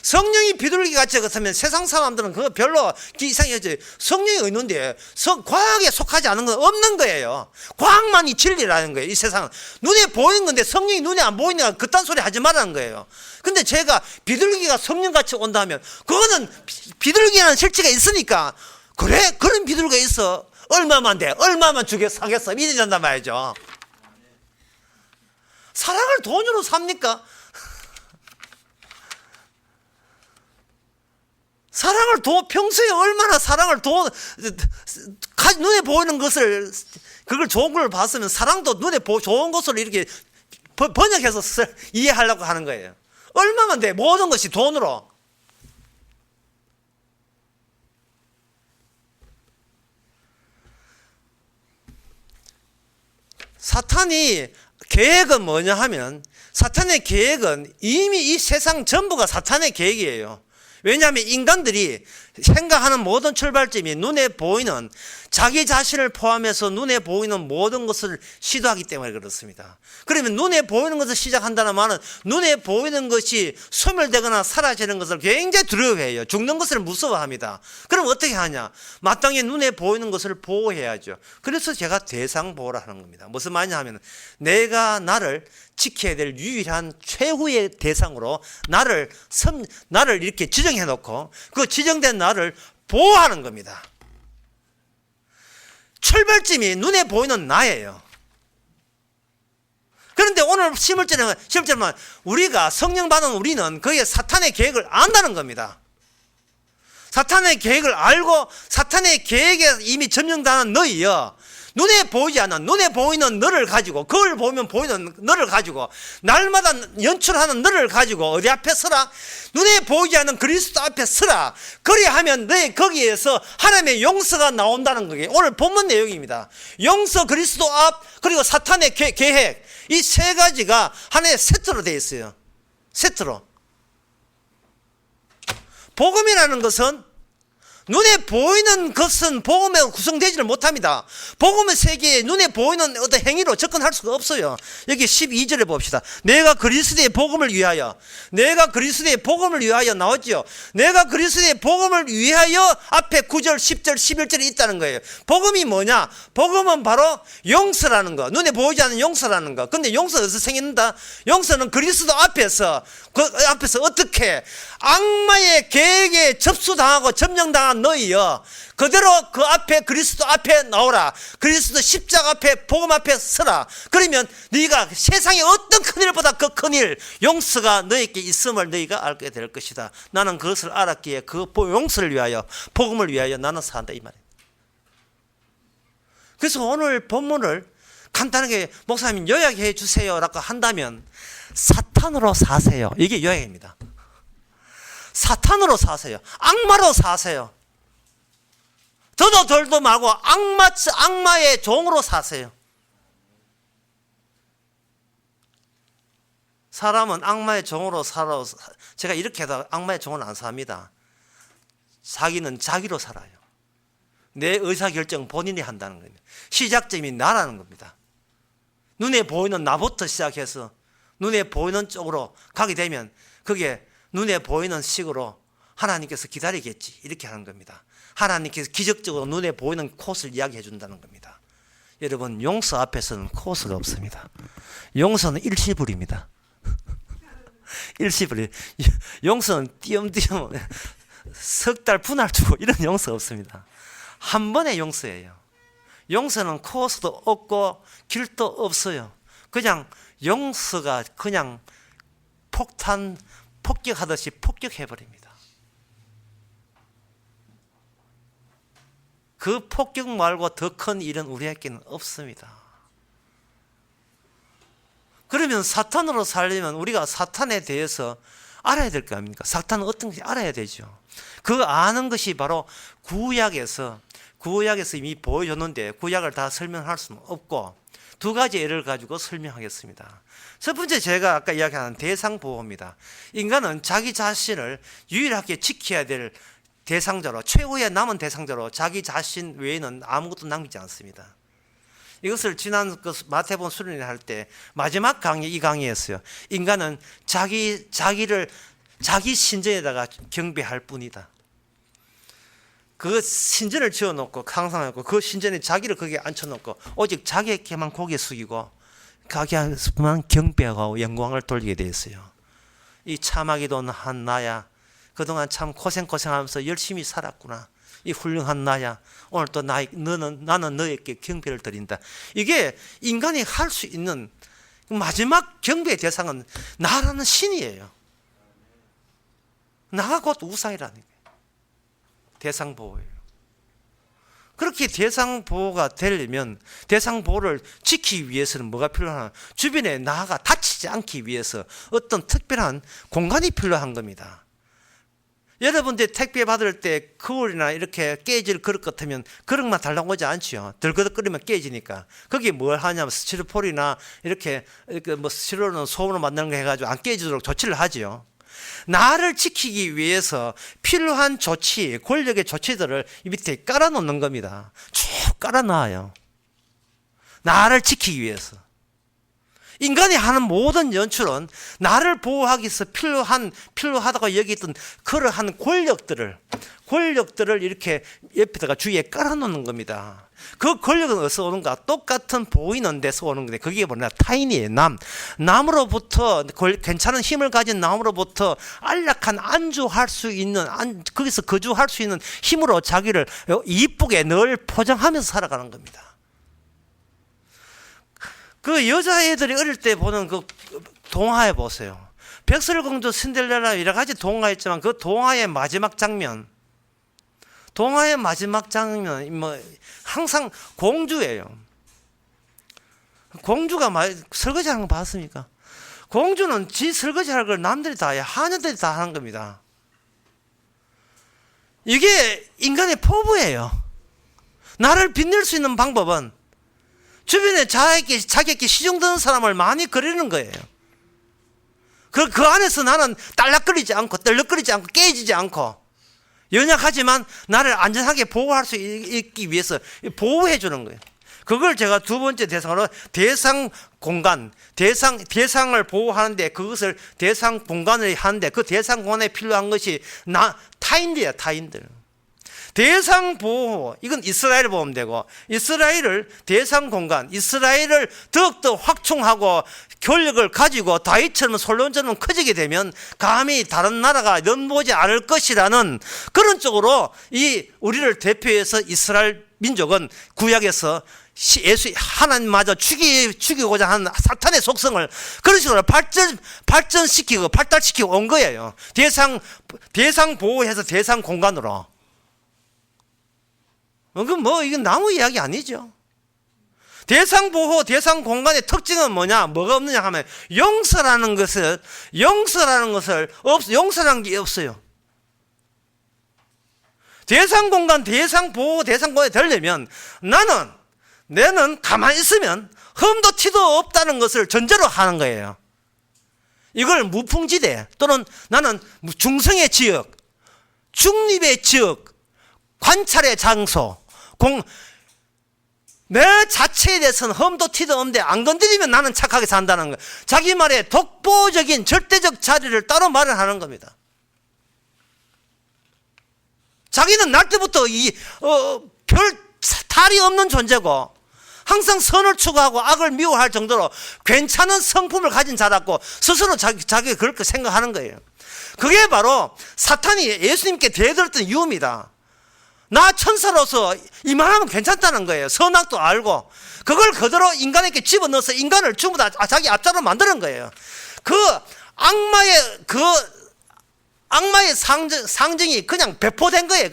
[SPEAKER 1] 성령이 비둘기 같이 같으면 세상 사람들은 그거 별로 이상하지. 성령이 있는데 과학에 속하지 않은 건 없는 거예요. 과학만이 진리라는 거예요. 이 세상은 눈에 보이는 건데 성령이 눈에 안 보이니까 그딴 소리 하지 말라는 거예요. 근데 제가 비둘기가 성령같이 온다면 그거는 비둘기라는 실체가 있으니까, 그래? 그런 비둘기가 있어. 얼마만 돼? 얼마만 사겠어? 이래 된단 말이죠. 사랑을 돈으로 삽니까? 평소에 얼마나 사랑을 눈에 보이는 것을, 그걸 좋은 걸 봤으면 사랑도 눈에 좋은 것으로 이렇게 번역해서 이해하려고 하는 거예요. 얼마만 돼? 모든 것이 돈으로. 사탄이 계획은 뭐냐 하면, 사탄의 계획은 이미 이 세상 전부가 사탄의 계획이에요. 왜냐하면 인간들이 생각하는 모든 출발점이 눈에 보이는, 자기 자신을 포함해서 눈에 보이는 모든 것을 시도하기 때문에 그렇습니다. 그러면 눈에 보이는 것을 시작한다는 말은 눈에 보이는 것이 소멸되거나 사라지는 것을 굉장히 두려워해요. 죽는 것을 무서워합니다. 그럼 어떻게 하냐? 마땅히 눈에 보이는 것을 보호해야죠. 그래서 제가 대상보호를 하는 겁니다. 무슨 말이냐 하면, 내가 나를 지켜야 될 유일한 최후의 대상으로 나를 이렇게 지정해 놓고 그 지정된 나를 보호하는 겁니다. 출발점이 눈에 보이는 나예요. 그런데 오늘 11절은 우리가 성령 받은 우리는 거기에 사탄의 계획을 안다는 겁니다. 사탄의 계획을 알고 사탄의 계획에 이미 점령당한 너희여, 눈에 보이지 않는, 눈에 보이는 너를 가지고, 그걸 보면 보이는 너를 가지고, 날마다 연출하는 너를 가지고 어디 앞에 서라? 눈에 보이지 않는 그리스도 앞에 서라. 그리하면 너희 거기에서 하나님의 용서가 나온다는 거게 오늘 본문 내용입니다. 용서, 그리스도 앞, 그리고 사탄의 계획, 이 세 가지가 하나의 세트로 되어 있어요. 세트로. 복음이라는 것은, 눈에 보이는 것은 복음에 구성되지를 못합니다. 복음의 세계에 눈에 보이는 어떤 행위로 접근할 수가 없어요. 여기 12절에 봅시다. 내가 그리스도의 복음을 위하여 나왔죠. 내가 그리스도의 복음을 위하여 앞에 9절, 10절, 11절에 있다는 거예요. 복음이 뭐냐? 복음은 바로 용서라는 거, 눈에 보이지 않는 용서라는 거. 근데 용서가 어디서 생긴다? 용서는 그리스도 앞에서, 그 앞에서 어떻게 악마의 계획에 접수당하고 점령당한 너희여, 그대로 그 앞에 그리스도 앞에 나오라. 그리스도 십자가 앞에 복음 앞에 서라. 그러면 네가 세상의 어떤 큰일보다 그 큰일, 용서가 너희에게 있음을 너희가 알게 될 것이다. 나는 그것을 알았기에 그 용서를 위하여, 복음을 위하여 나는 산다, 이 말이에요. 그래서 오늘 본문을 간단하게 목사님 요약해 주세요라고 한다면, 사탄으로 사세요. 이게 요약입니다. 사탄으로 사세요. 악마로 사세요. 더도 덜도 말고 악마의 종으로 사세요. 사람은 악마의 종으로 살아. 제가 이렇게 해도 악마의 종은 안 삽니다. 자기는 자기로 살아요. 내 의사결정 본인이 한다는 겁니다. 시작점이 나라는 겁니다. 눈에 보이는 나부터 시작해서 눈에 보이는 쪽으로 가게 되면 그게 눈에 보이는 식으로 하나님께서 기다리겠지, 이렇게 하는 겁니다. 하나님께서 기적적으로 눈에 보이는 코스를 이야기해 준다는 겁니다. 여러분, 용서 앞에서는 코스가 없습니다. 용서는 일시불입니다. 일시불. 용서는 띄엄띄엄 석 달 분할 주고 이런 용서 없습니다. 한 번의 용서예요. 용서는 코스도 없고 길도 없어요. 그냥 용서가 그냥 폭격하듯이 폭격해버립니다. 그 폭격 말고 더 큰 일은 우리에게는 없습니다. 그러면 사탄으로 살려면 우리가 사탄에 대해서 알아야 될 거 아닙니까? 사탄은 어떤 것인지 알아야 되죠. 그 아는 것이 바로 구약에서 이미 보여줬는데 구약을 다 설명할 수는 없고 두 가지 예를 가지고 설명하겠습니다. 첫 번째, 제가 아까 이야기한 대상보호입니다. 인간은 자기 자신을 유일하게 지켜야 될 대상자로, 최후의 남은 대상자로 자기 자신 외에는 아무것도 남기지 않습니다. 이것을 지난 마태복음 수련회 할 때 마지막 강의, 이 강의였어요. 인간은 자기를 자기 신전에다가 경배할 뿐이다. 그 신전을 지어놓고 강상하고 그 신전에 자기를 거기에 앉혀놓고 오직 자기에게만 고개 숙이고 자기만 경배하고 영광을 돌리게 되어 있어요. 이 참하기도 한 나야, 그동안 참 고생하면서 열심히 살았구나, 이 훌륭한 나야, 오늘 또 나는 너에게 경배를 드린다. 이게 인간이 할 수 있는 마지막 경배의 대상은 나라는 신이에요. 나가 곧 우상이라는 거예요. 대상보호예요. 그렇게 대상보호가 되려면 대상보호를 지키기 위해서는 뭐가 필요하나? 주변에 나가 다치지 않기 위해서 어떤 특별한 공간이 필요한 겁니다. 여러분들 택배 받을 때 거울이나 이렇게 깨질 그릇 같으면 그릇만 달라고 하지 않지요. 들거덕거리면 깨지니까. 거기에 뭘 하냐면 스티로폴이나 이렇게 뭐 스티로는 소음으로 만드는 거 해가지고 안 깨지도록 조치를 하지요. 나를 지키기 위해서 필요한 조치, 권력의 조치들을 이 밑에 깔아놓는 겁니다. 쭉 깔아놔요. 나를 지키기 위해서. 인간이 하는 모든 연출은 나를 보호하기 위해서 필요하다고 여기던 그러한 권력들을 이렇게 옆에다가 주위에 깔아놓는 겁니다. 그 권력은 어디서 오는가? 똑같은 보이는 데서 오는 건데 그게 뭐냐? 타인이에요. 남으로부터 괜찮은 힘을 가진 남으로부터 안락한 안주할 수 있는 거기서 거주할 수 있는 힘으로 자기를 이쁘게 늘 포장하면서 살아가는 겁니다. 그 여자애들이 어릴 때 보는 그 동화에 보세요. 백설공주, 신데렐라 여러 가지 동화 있지만 그 동화의 마지막 장면 뭐 항상 공주예요. 공주가 설거지하는 거 봤습니까? 공주는 지 설거지할 걸 남들이 다 해, 하녀들이 다 하는 겁니다. 이게 인간의 포부예요. 나를 빛낼 수 있는 방법은 주변에 자기에게 시중드는 사람을 많이 그리는 거예요. 그 안에서 나는 딸락거리지 않고 떨럭거리지 않고 깨지지 않고 연약하지만 나를 안전하게 보호할 수 있기 위해서 보호해 주는 거예요. 그걸 제가 두 번째 대상으로 대상 공간, 대상을 보호하는데 그것을 대상 공간을 하는데 그 대상 공간에 필요한 것이 타인들이야, 타인들. 대상 보호, 이건 이스라엘을 보면 되고, 이스라엘을 대상 공간, 이스라엘을 더욱더 확충하고 권력을 가지고 다윗처럼 솔로몬처럼 커지게 되면 감히 다른 나라가 넘보지 않을 것이라는 그런 쪽으로 우리를 대표해서 이스라엘 민족은 구약에서 하나님마저 죽이고자 하는 사탄의 속성을 그런 식으로 발달시키고 온 거예요. 대상 보호해서 대상 공간으로. 이건 나무 이야기 아니죠. 대상 보호, 대상 공간의 특징은 뭐가 없느냐 하면 용서라는 게 없어요. 대상 공간, 대상 보호, 대상 공간에 되려면 내는 가만히 있으면 흠도 티도 없다는 것을 전제로 하는 거예요. 이걸 무풍지대 또는 나는 중성의 지역, 중립의 지역, 관찰의 장소, 내 자체에 대해서는 흠도 티도 없는데 안 건드리면 나는 착하게 산다는 거예요. 자기 말에 독보적인 절대적 자리를 따로 마련하는 겁니다. 자기는 날 때부터 별 탈이 없는 존재고 항상 선을 추구하고 악을 미워할 정도로 괜찮은 성품을 가진 자라고 스스로 자기가 그렇게 생각하는 거예요. 그게 바로 사탄이 예수님께 대들었던 이유입니다. 나 천사로서 이만하면 괜찮다는 거예요. 선악도 알고 그걸 그대로 인간에게 집어넣어서 인간을 전부 다 자기 앞자로 만드는 거예요. 그 악마의 상징이 그냥 배포된 거예요.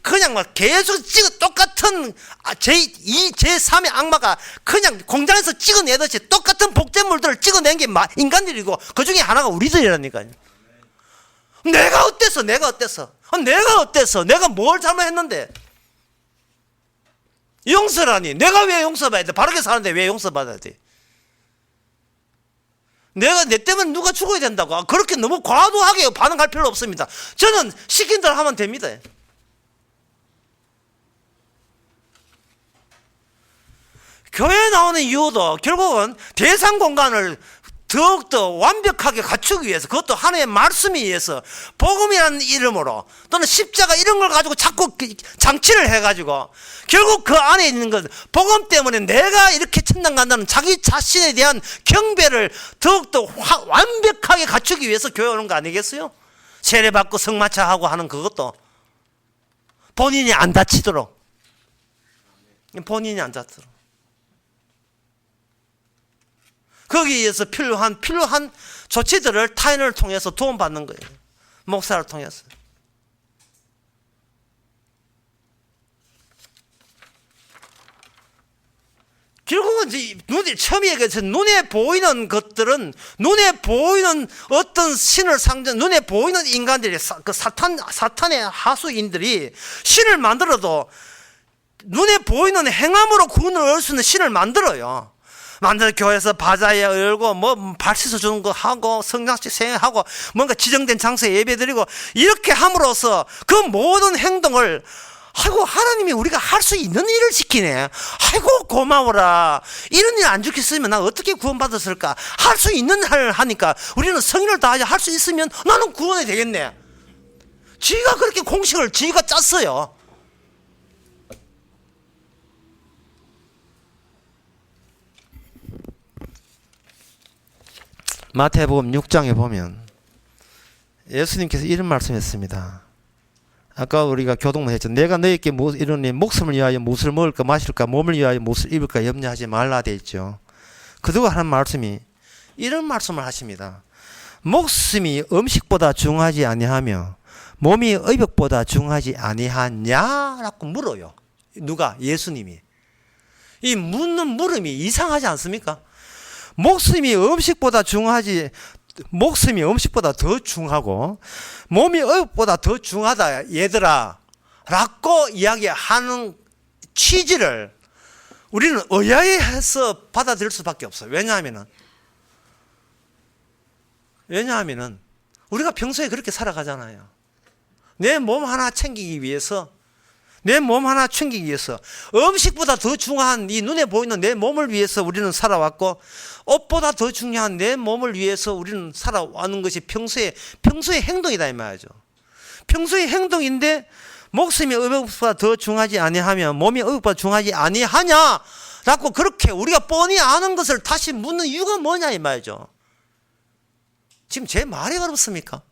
[SPEAKER 1] 그냥 막 계속 똑같은 제2, 제3의 악마가 그냥 공장에서 찍어내듯이 똑같은 복제물들을 찍어낸 게 인간들이고 그 중에 하나가 우리들이라니까요. 내가 어땠어? 내가 뭘 잘못했는데? 용서라니. 내가 왜 용서받아야 돼? 바르게 사는데 왜 용서받아야 돼? 내 때문에 누가 죽어야 된다고? 그렇게 너무 과도하게 반응할 필요 없습니다. 저는 시킨 대로 하면 됩니다. 교회에 나오는 이유도 결국은 대상 공간을 더욱더 완벽하게 갖추기 위해서, 그것도 하나님의 말씀에 의해서 복음이라는 이름으로 또는 십자가 이런 걸 가지고 자꾸 장치를 해가지고 결국 그 안에 있는 것, 복음 때문에 내가 이렇게 천당 간다는 자기 자신에 대한 경배를 더욱더 완벽하게 갖추기 위해서 교회 오는 거 아니겠어요? 세례받고 성마차하고 하는 그것도 본인이 안 다치도록, 거기에 의해서 필요한 조치들을 타인을 통해서 도움받는 거예요. 목사를 통해서. 결국은 처음에 얘기해서 눈에 보이는 것들은, 눈에 보이는 어떤 신을 눈에 보이는 인간들이, 그 사탄의 하수인들이 신을 만들어도 눈에 보이는 행함으로 구원을 얻을 수 있는 신을 만들어요. 교회에서 바자회 열고 발 씻어주는 거 하고 성장식 생하고 뭔가 지정된 장소에 예배드리고 이렇게 함으로써 그 모든 행동을, 아이고 하나님이 우리가 할 수 있는 일을 시키네, 아이고 고마워라, 이런 일 안 시켰으면 나 어떻게 구원받았을까, 할 수 있는 일을 하니까 우리는 성의를 다하여 할 수 있으면 나는 구원이 되겠네. 지가 그렇게 공식을 지가 짰어요. 마태복음 6장에 보면 예수님께서 이런 말씀했습니다. 아까 우리가 교동문 했죠. 내가 너희에게 이르노니 목숨을 위하여 무엇을 먹을까 마실까, 몸을 위하여 무엇을 입을까 염려하지 말라 되어 있죠. 그리고 하는 말씀이 이런 말씀을 하십니다. 목숨이 음식보다 중하지 아니하며 몸이 의복보다 중하지 아니하냐라고 물어요. 누가? 예수님이. 이 묻는 물음이 이상하지 않습니까? 목숨이 음식보다 더 중하고 몸이 의복보다 더 중하다 얘들아 라고 이야기하는 취지를 우리는 의아해서 받아들일 수밖에 없어요. 왜냐하면은 우리가 평소에 그렇게 살아가잖아요. 내 몸 하나 챙기기 위해서 음식보다 더 중요한 이 눈에 보이는 내 몸을 위해서 우리는 살아왔고, 옷보다 더 중요한 내 몸을 위해서 우리는 살아왔는 것이 평소의 행동이다 이 말이죠. 평소의 행동인데 목숨이 의복보다 더 중하지 아니하며 몸이 의복보다 중하지 아니하냐라고 그렇게 우리가 뻔히 아는 것을 다시 묻는 이유가 뭐냐 이 말이죠. 지금 제 말이 어렵습니까?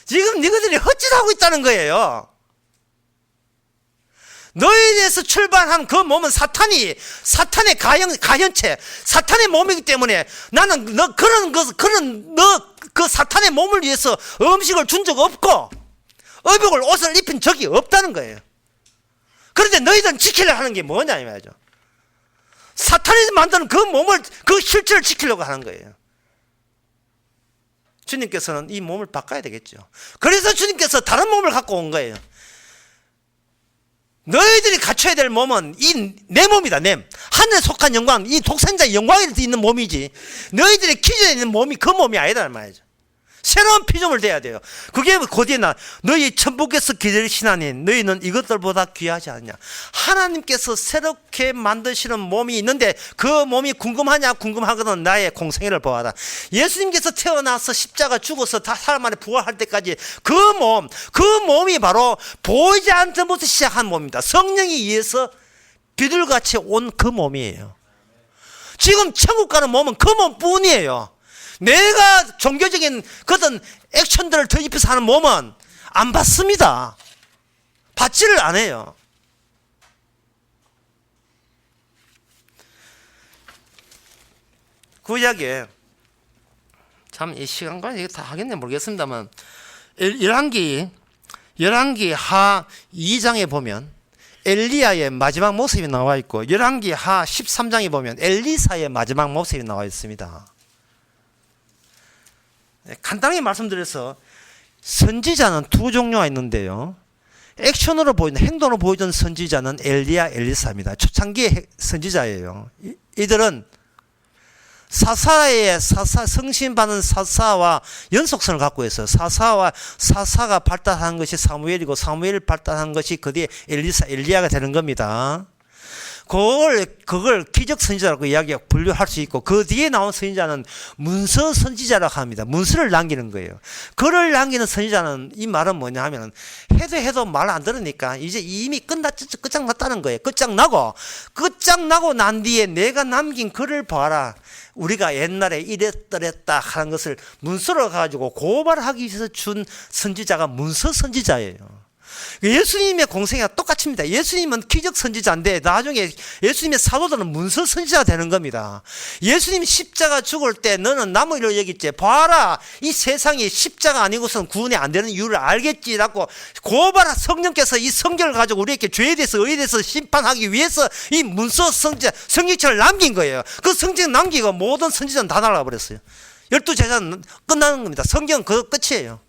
[SPEAKER 1] 지금 너희들이 헛짓하고 있다는 거예요. 너희에 대해서 출발한 그 몸은 사탄의 가현체, 사탄의 몸이기 때문에 나는 그 사탄의 몸을 위해서 음식을 준 적 없고 의복을, 옷을 입힌 적이 없다는 거예요. 그런데 너희들은 지키려고 하는 게 뭐냐 이 말이죠. 사탄이 만드는 그 몸을, 그 실체를 지키려고 하는 거예요. 주님께서는 이 몸을 바꿔야 되겠죠. 그래서 주님께서 다른 몸을 갖고 온 거예요. 너희들이 갖춰야 될 몸은 이 내 몸이다. 하늘에 속한 영광, 이 독생자의 영광이 있는 몸이지, 너희들의 기존에 있는 몸이 그 몸이 아니다는 말이죠. 새로운 피조물 돼야 돼요. 그게 곧이에 너희 천부께서 기다리시나니 너희는 이것들보다 귀하지 않냐. 하나님께서 새롭게 만드시는 몸이 있는데 그 몸이 궁금하냐? 궁금하거든. 나의 공생애를 보아라. 예수님께서 태어나서 십자가 죽어서 다 사람 만에 부활할 때까지 그 몸이 바로 보이지 않던부터 시작한 몸입니다. 성령에 의해서 비둘같이 온 그 몸이에요. 지금 천국 가는 몸은 그 몸뿐이에요. 내가 종교적인 그런 액션들을 더입혀서 하는 몸은 안 받습니다. 받지를 않아요. 구약에 참 이 시간 관계 다 하겠네 모르겠습니다만 열왕기 하 2장에 보면 엘리야의 마지막 모습이 나와 있고 열왕기 하 13장에 보면 엘리사의 마지막 모습이 나와 있습니다. 간단하게 말씀드려서 선지자는 두 종류가 있는데요. 액션으로 보이는, 행동으로 보여주는 선지자는 엘리야, 엘리사입니다. 초창기의 선지자예요. 이들은 성신받은 사사와 연속성을 갖고 있어요. 사사가 발달한 것이 사무엘이고 사무엘이 발달한 것이 그 뒤에 엘리야가 되는 겁니다. 그걸 기적 선지자라고 분류할 수 있고 그 뒤에 나온 선지자는 문서 선지자라고 합니다. 문서를 남기는 거예요. 글을 남기는 선지자는 이 말은 뭐냐 하면 해도 말 안 들으니까 이제 이미 끝장났다는 거예요. 끝장나고 난 뒤에 내가 남긴 글을 봐라. 우리가 옛날에 이랬더랬다 하는 것을 문서로 가지고 고발하기 위해서 준 선지자가 문서 선지자예요. 예수님의 공생애가 똑같습니다. 예수님은 기적 선지자인데 나중에 예수님의 사도들은 문서 선지자가 되는 겁니다. 예수님이 십자가 죽을 때 너는 나무로 여겼지. 봐라, 이 세상이 십자가 아니고서는 구원이 안 되는 이유를 알겠지라고 고발한 성령께서 이 성경을 가지고 우리에게 죄에 대해서 의에 대해서 심판하기 위해서 이 문서 선지자 성경책을 남긴 거예요. 그 성경 남기고 모든 선지자는 다 날아가 버렸어요. 12제자는 끝나는 겁니다. 성경은 그 끝이에요.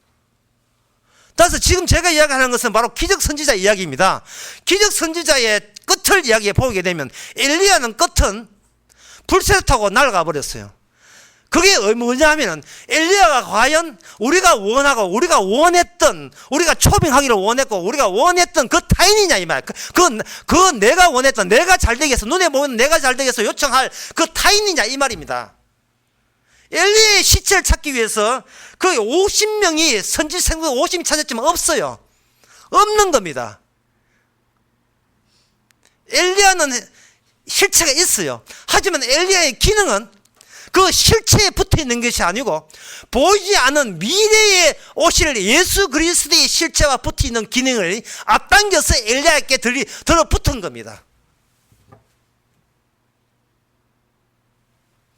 [SPEAKER 1] 따라서 지금 제가 이야기하는 것은 바로 기적 선지자 이야기입니다. 기적 선지자의 끝을 이야기해 보게 되면 엘리야는 끝은 불새를 타고 날아가 버렸어요. 그게 뭐냐 하면은 엘리야가 과연 우리가 원하고 우리가 원했던, 우리가 초빙하기를 원했고 우리가 원했던 그 타인이냐 이 말. 그 내가 원했던, 내가 잘되게 해서 눈에 보이는 내가 잘되게 해서 요청할 그 타인이냐 이 말입니다. 엘리야의 시체를 찾기 위해서 그 50명이 선지 생도 50이 찾았지만 없어요. 없는 겁니다. 엘리야는 실체가 있어요. 하지만 엘리야의 기능은 그 실체에 붙어 있는 것이 아니고 보이지 않는 미래에 오실 예수 그리스도의 실체와 붙어 있는 기능을 앞당겨서 엘리야에게 들어붙은 겁니다.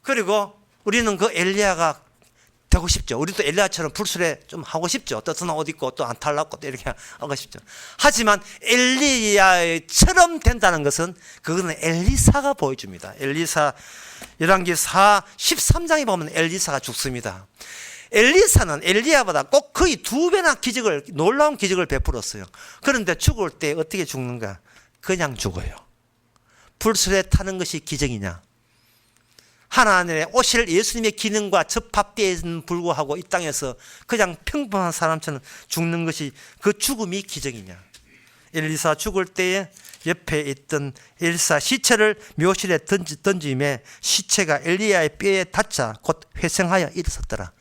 [SPEAKER 1] 그리고 우리는 그 엘리야가 되고 싶죠. 우리도 엘리야처럼 불술에 좀 하고 싶죠. 뜻은 옷 입고 또 안탈났고 또 이렇게 하고 싶죠. 하지만 엘리야처럼 된다는 것은 그거는 엘리사가 보여줍니다. 엘리사 열왕기 13장에 보면 엘리사가 죽습니다. 엘리사는 엘리야보다 꼭 거의 2배나 놀라운 기적을 베풀었어요. 그런데 죽을 때 어떻게 죽는가? 그냥 죽어요. 불술에 타는 것이 기적이냐? 하나님의 오실 예수님의 기능과 접합되에는 불구하고 이 땅에서 그냥 평범한 사람처럼 죽는 것이 그 죽음이 기적이냐? 엘리사 죽을 때에 옆에 있던 엘리사 시체를 묘실에 던짐에 시체가 엘리야의 뼈에 닿자 곧 회생하여 일어섰더라.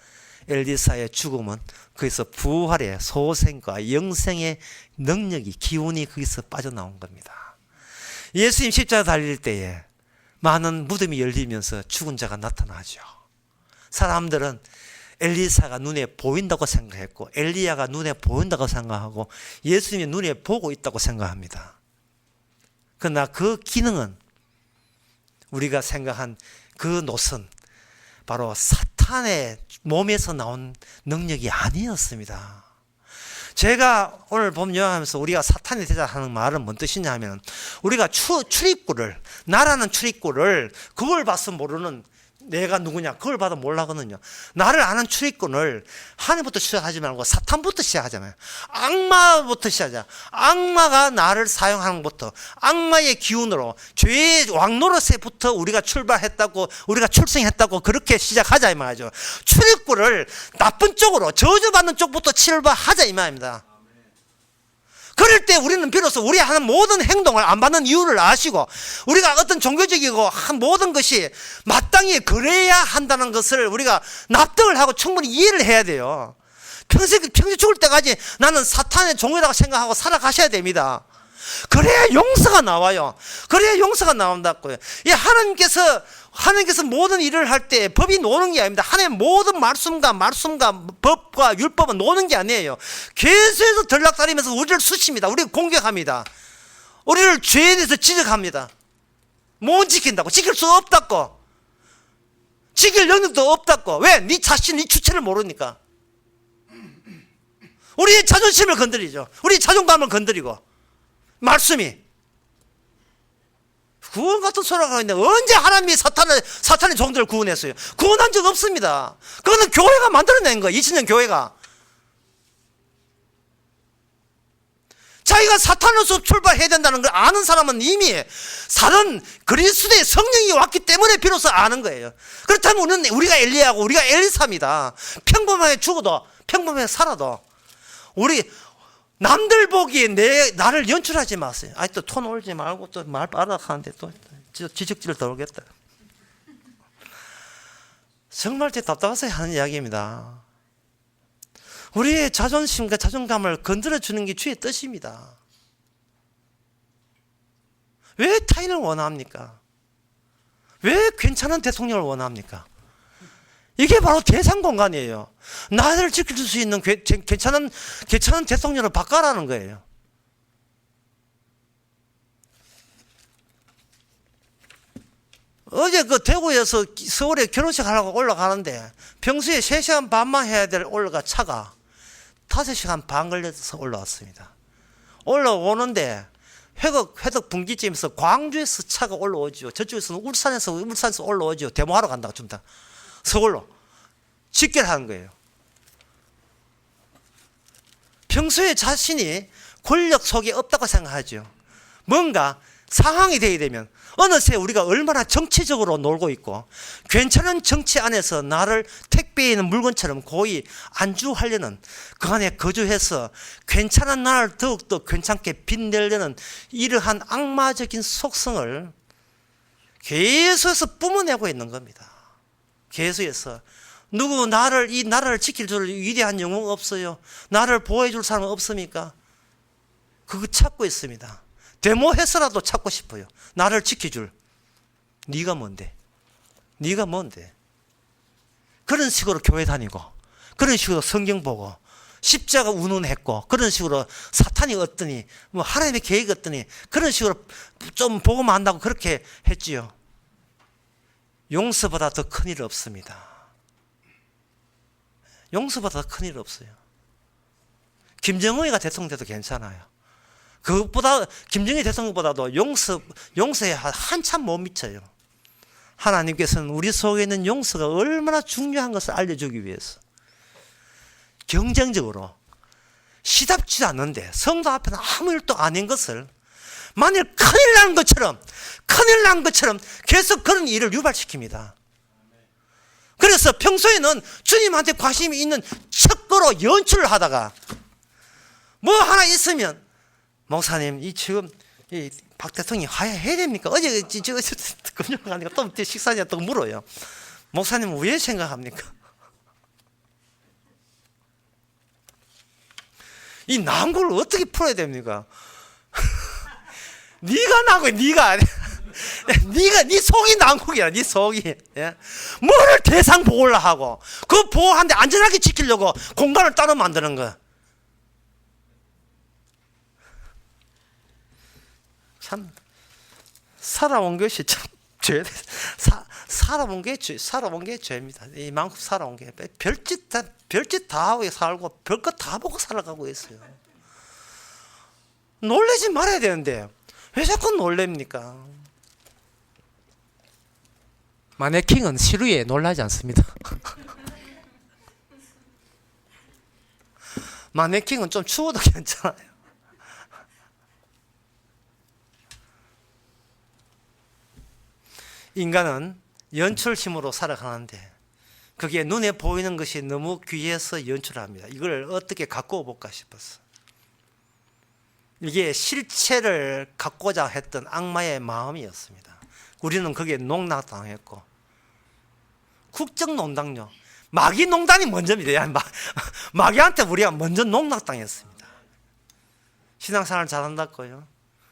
[SPEAKER 1] 엘리사의 죽음은 거기서 부활의 소생과 영생의 능력이, 기운이 거기서 빠져나온 겁니다. 예수님 십자가 달릴 때에 많은 무덤이 열리면서 죽은 자가 나타나죠. 사람들은 엘리사가 눈에 보인다고 생각했고 엘리야가 눈에 보인다고 생각하고 예수님이 눈에 보고 있다고 생각합니다. 그러나 그 기능은 우리가 생각한 그 노선 바로 사탄의 몸에서 나온 능력이 아니었습니다. 제가 오늘 법요하면서 우리가 사탄이 되자 하는 말은 뭔 뜻이냐 하면 우리가 출입구를, 나라는 출입구를 그걸 봐서 모르는 내가 누구냐 그걸 봐도 몰라거든요. 나를 아는 출입군을 하나님부터 시작하지 말고 사탄부터 시작하잖아요. 악마부터 시작하자. 악마가 나를 사용하는 것부터, 악마의 기운으로 죄의 왕노릇에부터 우리가 출발했다고, 우리가 출생했다고 그렇게 시작하자 이 말이죠. 출입구를 나쁜 쪽으로, 저주받는 쪽부터 출발하자 이 말입니다. 그럴 때 우리는 비로소 우리 하는 모든 행동을 안 받는 이유를 아시고, 우리가 어떤 종교적이고 한 모든 것이 마땅히 그래야 한다는 것을 우리가 납득을 하고 충분히 이해를 해야 돼요. 평생 죽을 때까지 나는 사탄의 종이라고 생각하고 살아가셔야 됩니다. 그래야 용서가 나와요. 그래야 용서가 나온다고요. 이 하나님께서 모든 일을 할 때 법이 노는 게 아닙니다. 하나님의 모든 말씀과 법과 율법은 노는 게 아니에요. 계속해서 들락거리면서 우리를 수십니다. 우리를 공격합니다. 우리를 죄에 대해서 지적합니다. 못 지킨다고, 지킬 수 없다고, 지킬 능력도 없다고. 왜? 네 자신, 네 주체를 모르니까. 우리의 자존심을 건드리죠. 우리의 자존감을 건드리고. 말씀이 구원 같은 소리가 있는데 언제 하나님이 사탄의 종들을 구원했어요? 구원한 적 없습니다. 그거는 교회가 만들어낸 거예요. 2000년 교회가. 자기가 사탄으로서 출발해야 된다는 걸 아는 사람은 이미 사는 그리스도의 성령이 왔기 때문에 비로소 아는 거예요. 그렇다면 우리가 엘리야고 우리가 엘리사입니다. 평범하게 죽어도 평범하게 살아도 우리 남들 보기에 나를 연출하지 마세요. 아니 또 톤 올지 말고 또 말 빠르하는데 또 지적질 들어오겠다. 정말 제 답답해서 하는 이야기입니다. 우리의 자존심과 자존감을 건드려주는 게 주의 뜻입니다. 왜 타인을 원합니까? 왜 괜찮은 대통령을 원합니까? 이게 바로 대상 공간이에요. 나를 지켜줄 수 있는 괜찮은 대통령을 바꿔라는 거예요. 어제 그 대구에서 서울에 결혼식 하려고 올라가는데 평소에 3시간 반만 해야 될 차가 5시간 반 걸려서 올라왔습니다. 올라오는데 회덕 분기점에서 광주에서 차가 올라오죠. 저쪽에서는 울산에서 올라오죠. 데모하러 간다고 좀 다. 서울로 직결하는 거예요. 평소에 자신이 권력 속에 없다고 생각하죠. 뭔가 상황이 되게 되면 어느새 우리가 얼마나 정치적으로 놀고 있고 괜찮은 정치 안에서 나를 택배에 있는 물건처럼 고이 안주하려는 그 안에 거주해서 괜찮은 나를 더욱더 괜찮게 빛내려는 이러한 악마적인 속성을 계속해서 뿜어내고 있는 겁니다. 계속해서 이 나라를 지킬 줄 위대한 영웅 없어요? 나를 보호해 줄 사람 없습니까? 그거 찾고 있습니다. 데모해서라도 찾고 싶어요. 나를 지켜줄. 네가 뭔데? 그런 식으로 교회 다니고 그런 식으로 성경 보고 십자가 운운했고 그런 식으로 사탄이 어떠니 뭐 하나님의 계획이 어떠니 그런 식으로 좀 보고만 한다고 그렇게 했지요. 용서보다 더 큰일 없습니다. 용서보다 더 큰일 없어요. 김정은이가 대통령 돼도 괜찮아요. 그것보다 김정일 대통령보다도 용서에 한참 못 미쳐요. 하나님께서는 우리 속에 있는 용서가 얼마나 중요한 것을 알려주기 위해서 경쟁적으로 시답지도 않는데 성도 앞에는 아무 일도 아닌 것을 만일 큰일 난 것처럼 계속 그런 일을 유발시킵니다. 그래서 평소에는 주님한테 관심이 있는 척거로 연출을 하다가 뭐 하나 있으면 목사님 지금 박 대통령이 화해해야 됩니까? 어제 금요일 가니까 또 식사냐 또 물어요. 목사님은 왜 생각합니까? 이 난고를 어떻게 풀어야 됩니까? 네가 난고 네가 아니야. 네 속이 난국이야. 네 속이. 예? 뭐를 대상 보호를 하고 그 보호하는데 안전하게 지키려고 공간을 따로 만드는 거야. 참 살아온 것이 참 죄. 살아온 게 죄입니다. 이만큼 살아온 게 별짓 다 하고 살고 별것 다 보고 살아가고 있어요. 놀라지 말아야 되는데 왜 자꾸 놀랍니까?
[SPEAKER 3] 마네킹은 시루에 놀라지 않습니다. 마네킹은 좀 추워도 괜찮아요. 인간은 연출심으로 살아가는데 그게 눈에 보이는 것이 너무 귀해서 연출합니다. 이걸 어떻게 갖고 볼까 싶었어. 이게 실체를 갖고자 했던 악마의 마음이었습니다. 우리는 거기에 농락당했고, 국정농단요, 마귀농단이 먼저입니다. 마귀한테 우리가 먼저 농락당했습니다. 신앙생활 잘한다고요.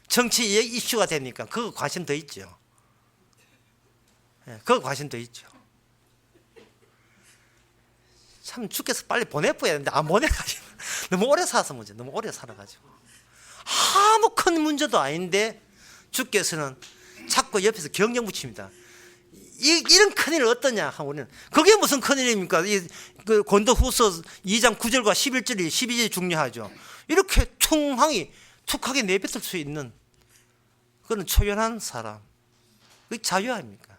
[SPEAKER 3] 정치 이슈가 되니까 그거 관심 더 있죠. 그거 관심 더 있죠. 참 주께서 빨리 보내버려야 되는데 안 보내가지고 너무 오래 살아서 문제. 너무 오래 살아가지고 아무 큰 문제도 아닌데 주께서는 자꾸 옆에서 경영 붙입니다. 이런 큰일은 어떠냐 하고 우리는 그게 무슨 큰일입니까? 그 고린도후서 2장 9절과 11절이 12절이 중요하죠. 이렇게 툭하게 내뱉을 수 있는 그런 초연한 사람, 그게 자유아닙니까?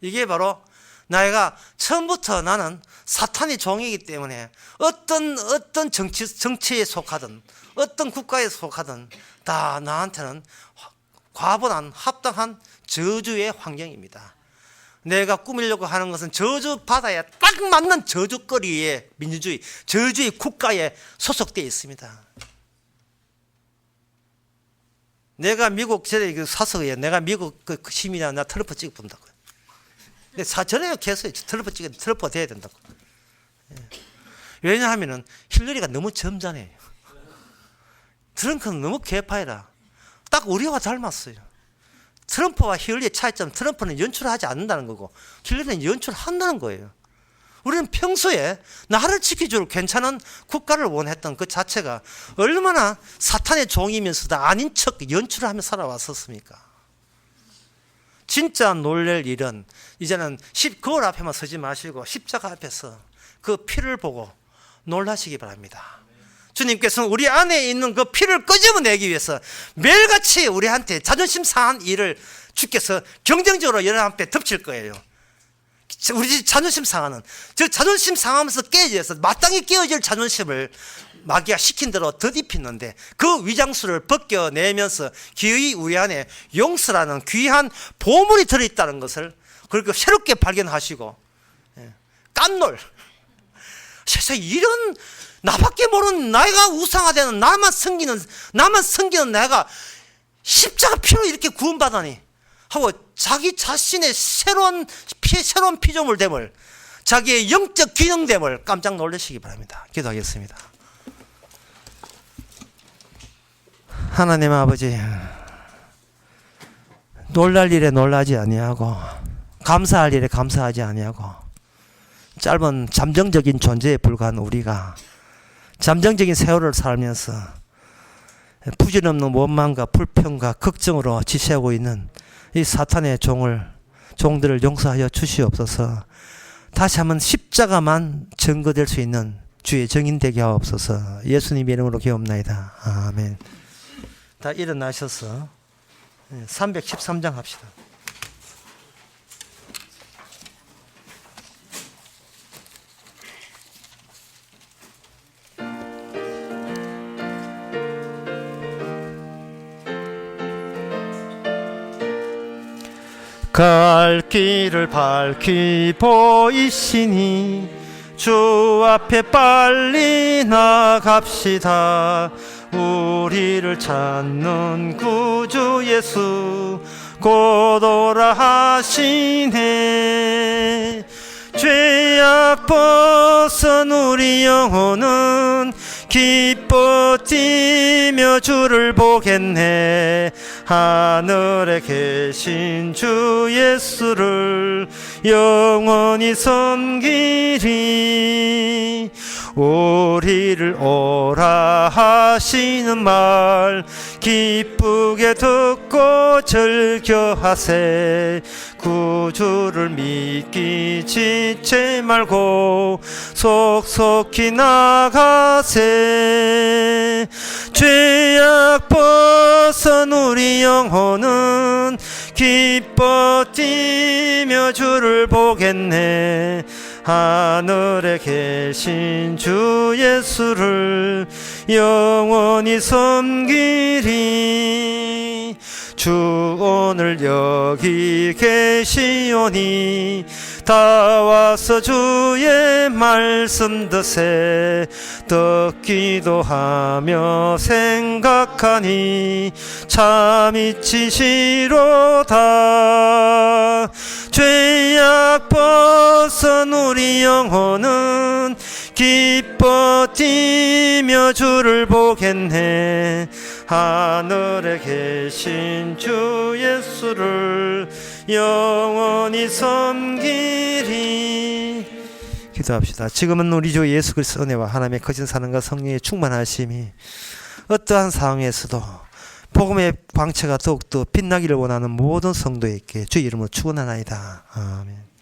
[SPEAKER 3] 이게 바로 내가 처음부터 나는 사탄의 종이기 때문에 어떤 정치에 속하든 어떤 국가에 속하든 다 나한테는 과분한 합당한 저주의 환경입니다. 내가 꾸미려고 하는 것은 저주 바다에 딱 맞는 저주거리의 민주주의, 저주의 국가에 소속되어 있습니다. 내가 미국 사석에 내가 미국 그 시민이야 나 트럼프 찍어 본다고요. 근데 전에 계속 트럼프가 돼야 된다고. 왜냐하면은 힐러리가 너무 점잖해요. 트럼프는 너무 개파이라. 딱 우리와 닮았어요. 트럼프와 힐러리의 차이점, 트럼프는 연출하지 않는다는 거고 힐러리는 연출한다는 거예요. 우리는 평소에 나를 지켜줄 괜찮은 국가를 원했던 그 자체가 얼마나 사탄의 종이면서도 아닌 척 연출을 하며 살아왔었습니까? 진짜 놀랄 일은 이제는 거울 앞에만 서지 마시고 십자가 앞에서 그 피를 보고 놀라시기 바랍니다. 주님께서는 우리 안에 있는 그 피를 끄집어내기 위해서 매일같이 우리한테 자존심 상한 일을 주께서 경쟁적으로 여러분한테 덮칠 거예요. 우리 자존심 상하는, 저 자존심 상하면서 깨져서 마땅히 깨어질 자존심을 마귀가 시킨 대로 덧입히는데 그 위장수를 벗겨내면서 기어이 우리 안에 용서라는 귀한 보물이 들어있다는 것을 그리고 새롭게 발견하시고, 깜놀, 세상에 이런 나밖에 모르는 내가 우상화되는 나만 섬기는 내가 십자가 피로 이렇게 구원받아니 하고 자기 자신의 새로운 피조물됨을, 자기의 영적 기능됨을 깜짝 놀라시기 바랍니다. 기도하겠습니다. 하나님 아버지, 놀랄 일에 놀라지 아니하고 감사할 일에 감사하지 아니하고 짧은 잠정적인 존재에 불과한 우리가 잠정적인 세월을 살면서 부질없는 원망과 불평과 걱정으로 지새우고 있는 이 사탄의 종들을 용서하여 주시옵소서. 다시 한번 십자가만 증거될 수 있는 주의 증인 되게 하옵소서. 예수님 이름으로 기도합나이다. 아멘. 다 일어나셔서 313장 합시다. 갈 길을 밝히 보이시니 주 앞에 빨리 나갑시다. 우리를 찾는 구주 예수 곧 오라 하시네. 죄악 벗은 우리 영혼은 기뻐 뛰며 주를 보겠네. 하늘에 계신 주 예수를 영원히 섬기리. 우리를 오라 하시는 말 기쁘게 듣고 즐겨하세. 구주를 믿기 지체 말고 속속히 나가세. 죄악 벗은 우리 영혼은 기뻐 뛰며
[SPEAKER 1] 뛰며 주를 보겠네. 하늘에 계신 주 예수를 영원히 섬기리. 주 오늘 여기 계시오니 다 와서 주의 말씀 듣세. 듣기도 하며 생각하니 참 이치시로다. 죄악 벗은 우리 영혼은 기뻐 뛰며 주를 보겠네. 하늘에 계신 주 예수를 영원히 섬기리. 기도합시다. 지금은 우리 주 예수 그리스도의 은혜와 하나님의 거짓 사랑과 성령의 충만하심이 어떠한 상황에서도 복음의 광채가 더욱더 빛나기를 원하는 모든 성도에게 주의 이름으로 축원하나이다. 아멘.